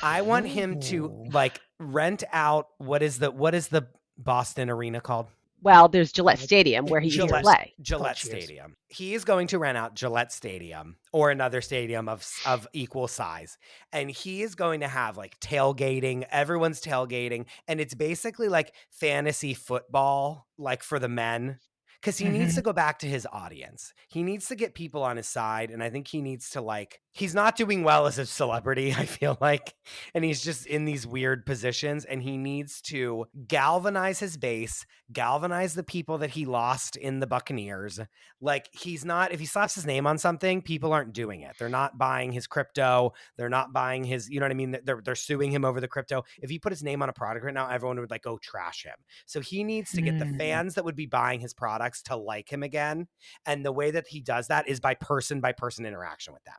I want him to like rent out what is the Boston arena called? Well, there's Gillette Stadium where he used to play. Gillette Stadium. He is going to rent out Gillette Stadium or another stadium of equal size. And he is going to have like tailgating. Everyone's tailgating. And it's basically like fantasy football, like for the men. Because he needs to go back to his audience. He needs to get people on his side. And I think he needs to like, he's not doing well as a celebrity, I feel like. And he's just in these weird positions. And he needs to galvanize his base, galvanize the people that he lost in the Buccaneers. Like he's not, if he slaps his name on something, people aren't doing it. They're not buying his crypto. They're not buying his, you know what I mean? They're suing him over the crypto. If he put his name on a product right now, everyone would like go trash him. So he needs to get the fans that would be buying his products to like him again. And the way that he does that is by person interaction with them.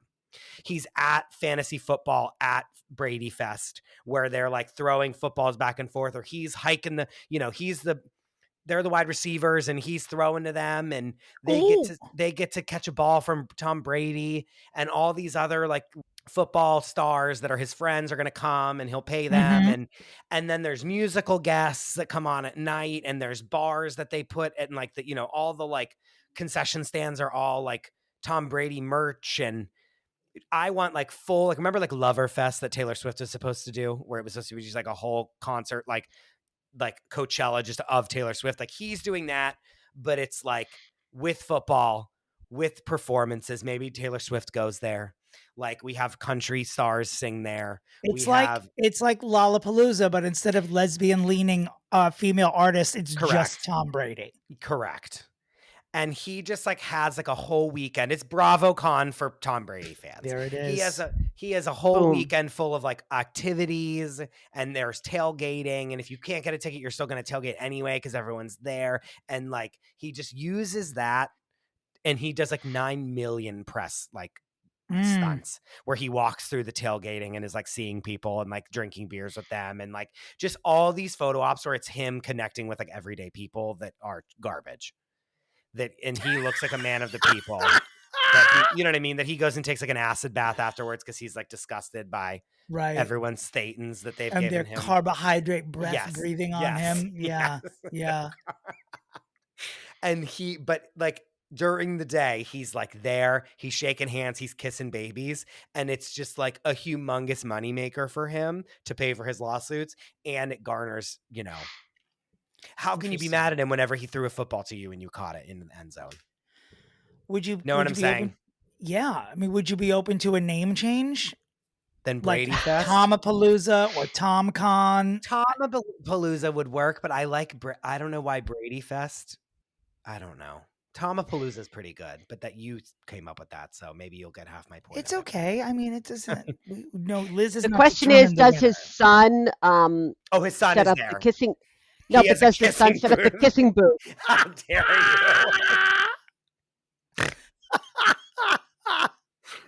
He's at fantasy football at Brady Fest where they're like throwing footballs back and forth, or he's hiking they're the wide receivers and he's throwing to them and they get to catch a ball from Tom Brady, and all these other like football stars that are his friends are going to come and he'll pay them. And then there's musical guests that come on at night, and there's bars that they put at like all the like concession stands are all like Tom Brady merch. And I want like full, like remember like Lover Fest that Taylor Swift was supposed to do, where it was supposed to be just like a whole concert, like Coachella just of Taylor Swift. Like he's doing that, but it's like with football, with performances. Maybe Taylor Swift goes there. Like we have country stars sing there. It's like Lollapalooza, but instead of lesbian leaning female artists, it's just Tom Brady. Correct. And he just like has like a whole weekend. It's BravoCon for Tom Brady fans. There it is. He has a whole weekend full of like activities, and there's tailgating. And if you can't get a ticket, you're still going to tailgate anyway because everyone's there. And like he just uses that, and he does like 9 million press like stunts where he walks through the tailgating and is like seeing people and like drinking beers with them, and like just all these photo ops where it's him connecting with like everyday people that are garbage. And he looks like a man of the people. You know what I mean? That he goes and takes like an acid bath afterwards because he's like disgusted by everyone's thetans that they've given him. And their carbohydrate breath breathing on him. Yeah. Yeah. And but like during the day, he's like there, he's shaking hands, he's kissing babies. And it's just like a humongous moneymaker for him to pay for his lawsuits. And it garners, how can you be mad at him whenever he threw a football to you and you caught it in the end zone? Would you know what I'm saying? Yeah. I mean, would you be open to a name change? Then Brady Fest? Tomapalooza or TomCon. Tomapalooza would work, but I don't know why Brady Fest. I don't know. Tomapalooza is pretty good, but that you came up with that, so maybe you'll get half my point. It's okay. I mean, it doesn't. No, Liz is. The not question is, does winner. his son? His son set is up there. the kissing. No, but does his son set up the kissing booth? How dare you?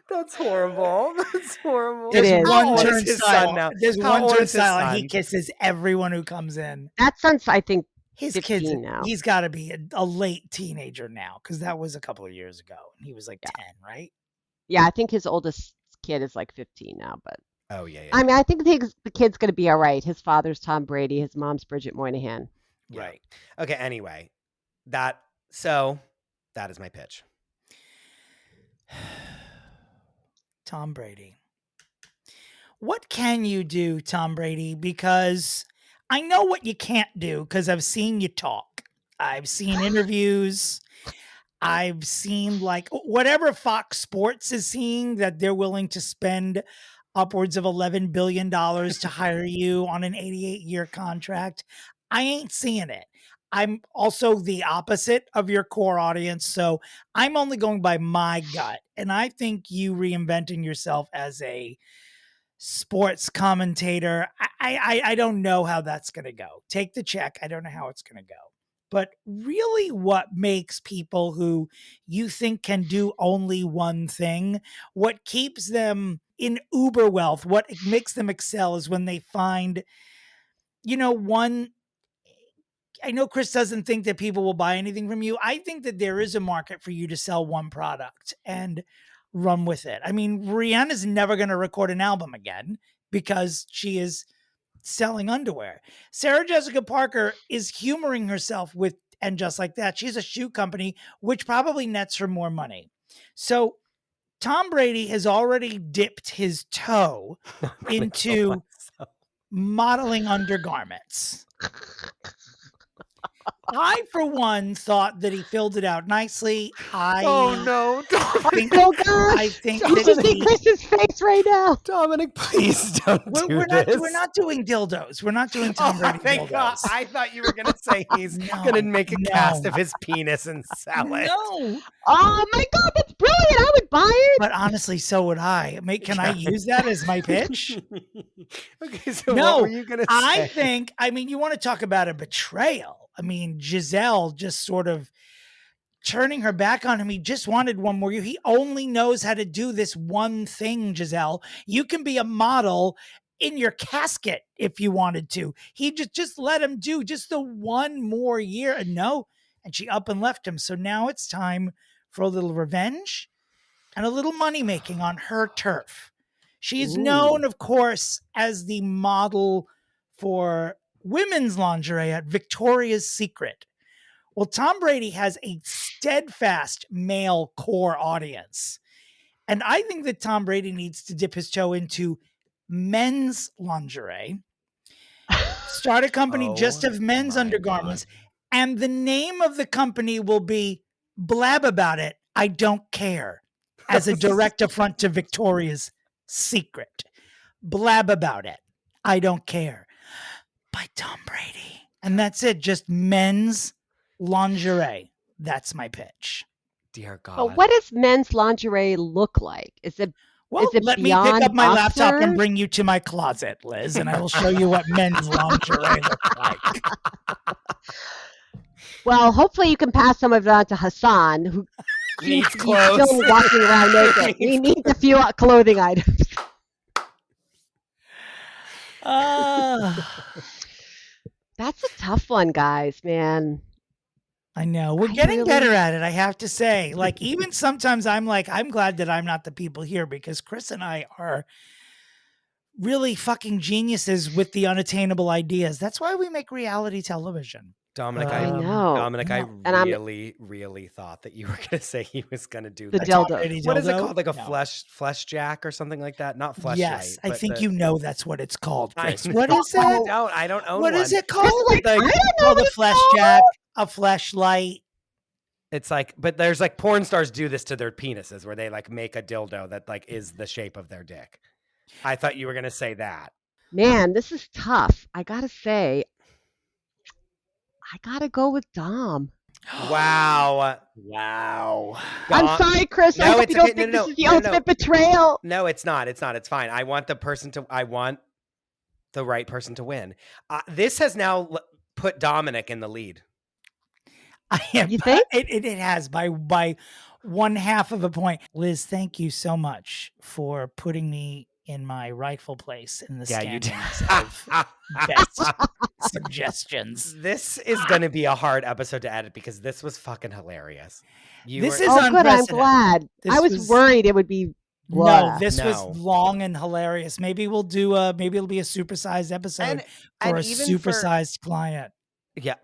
That's horrible. That's horrible. There's one How turn old is his style. son now? There's How one old turn is his style, and son? he kisses everyone who comes in. That son's, I think, His 15 kids now. He's got to be a late teenager now, because that was a couple of years ago, and he was like 10, right? Yeah, I think his oldest kid is like 15 now, but. Oh yeah. I mean, I think the kid's going to be all right. His father's Tom Brady. His mom's Bridget Moynahan. Right. Okay. Anyway, that is my pitch. Tom Brady. What can you do, Tom Brady? Because I know what you can't do, because I've seen you talk. I've seen interviews. I've seen like whatever Fox Sports is seeing, that they're willing to spend upwards of $11 billion to hire you on an 88-year contract. I ain't seeing it. I'm also the opposite of your core audience, so I'm only going by my gut. And I think you reinventing yourself as a sports commentator, I don't know how that's going to go. Take the check. I don't know how it's going to go. But really, what makes people who you think can do only one thing, what keeps them in uber wealth, what makes them excel, is when they find, one. I know Chris doesn't think that people will buy anything from you. I think that there is a market for you to sell one product and run with it. I mean, Rihanna's never going to record an album again because she is selling underwear. Sarah Jessica Parker is humoring herself with, and just like that, she's a shoe company, which probably nets her more money. So Tom Brady has already dipped his toe into modeling undergarments. I, for one, thought that he filled it out nicely. Oh no! I think you should see Chris's face right now. Dominic, please don't do this. We're not doing dildos. We're not doing Tom Brady dildos. God. I thought you were going to say he's going to make a cast of his penis and sell it. No. Oh my God, that's brilliant! I would buy it. But honestly, so would I. Can I use that as my pitch? Okay, so what were you going to say? I mean, you want to talk about a betrayal. I mean, Giselle just sort of turning her back on him. He just wanted one more year. He only knows how to do this one thing, Giselle. You can be a model in your casket if you wanted to. He just let him do just the one more year. And no, and she up and left him. So now it's time for a little revenge and a little money making on her turf. She is known, of course, as the model for women's lingerie at Victoria's Secret. Well, Tom Brady has a steadfast male core audience. And I think that Tom Brady needs to dip his toe into men's lingerie, start a company just of men's undergarments, and the name of the company will be Blab About It, I Don't Care, as a direct affront to Victoria's Secret. Blab About It, I Don't Care, by Tom Brady. And that's it. Just men's lingerie. That's my pitch. Dear God. But what does men's lingerie look like? Is it let me pick up my laptop and bring you to my closet, Liz, and I will show you what men's lingerie looks like. Well, hopefully you can pass some of it on to Hassan, who needs clothes. Still walking around naked. We need a few clothing items. That's a tough one, guys, man. I know. We're getting better at it, I have to say. Like, even sometimes I'm glad that I'm not the people here, because Chris and I are really fucking geniuses with the unattainable ideas. That's why we make reality television. Dominic, I really thought that you were going to say he was going to do the dildo. What is it called? Like a flesh jack or something like that? Not flesh. Yes, I think that's what it's called, Chris. What is it? I don't own what one. Is it called? I don't know the flesh jack, a fleshlight. It's like, but there's like porn stars do this to their penises, where they like make a dildo that like is the shape of their dick. I thought you were going to say that. Man, this is tough. I gotta say, I gotta go with Dom. Wow. I'm sorry, Chris. I hope you don't think this is the ultimate betrayal. No, it's not. It's fine. I want the right person to win. This has now put Dominick in the lead. You think? It has by 1/2 of a point. Liz, thank you so much for putting me in my rightful place in the standings of best suggestions. This is going to be a hard episode to edit because this was fucking hilarious. This is good. I'm unprecedented. glad. I was worried it would be. No, this was long and hilarious. Maybe we'll do maybe it'll be a supersized episode for a supersized client. Yeah.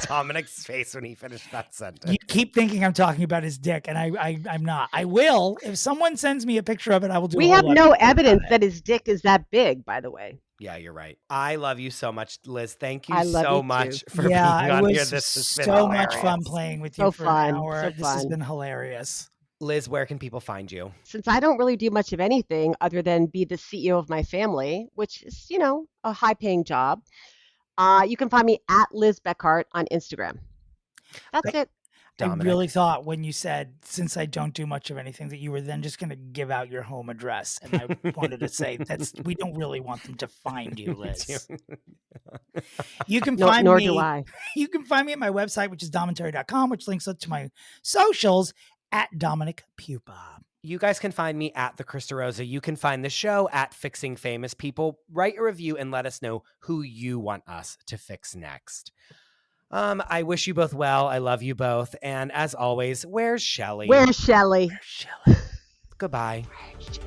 Dominick's face when he finished that sentence. You keep thinking I'm talking about his dick, and I'm not. I will. If someone sends me a picture of it, I will do. We have no evidence that his dick is that big, by the way. Yeah, you're right. I love you so much, Liz. Thank you so much for being on here. This has been so much fun playing with you for an hour. This has been hilarious. Liz, where can people find you? Since I don't really do much of anything other than be the CEO of my family, which is, a high-paying job, you can find me at Liz Beckhardt on Instagram. That's it. Dominick. I really thought when you said, since I don't do much of anything, that you were then just going to give out your home address. And I wanted to say, we don't really want them to find you, Liz. You can find nor me. Do I. You can find me at my website, which is domentary.com, which links to my socials at Dominick Pupa. You guys can find me at the Chris DeRosa. You can find the show at Fixing Famous People. Write a review and let us know who you want us to fix next. I wish you both well. I love you both. And as always, where's Shelley? Where's Shelley? Goodbye. Where's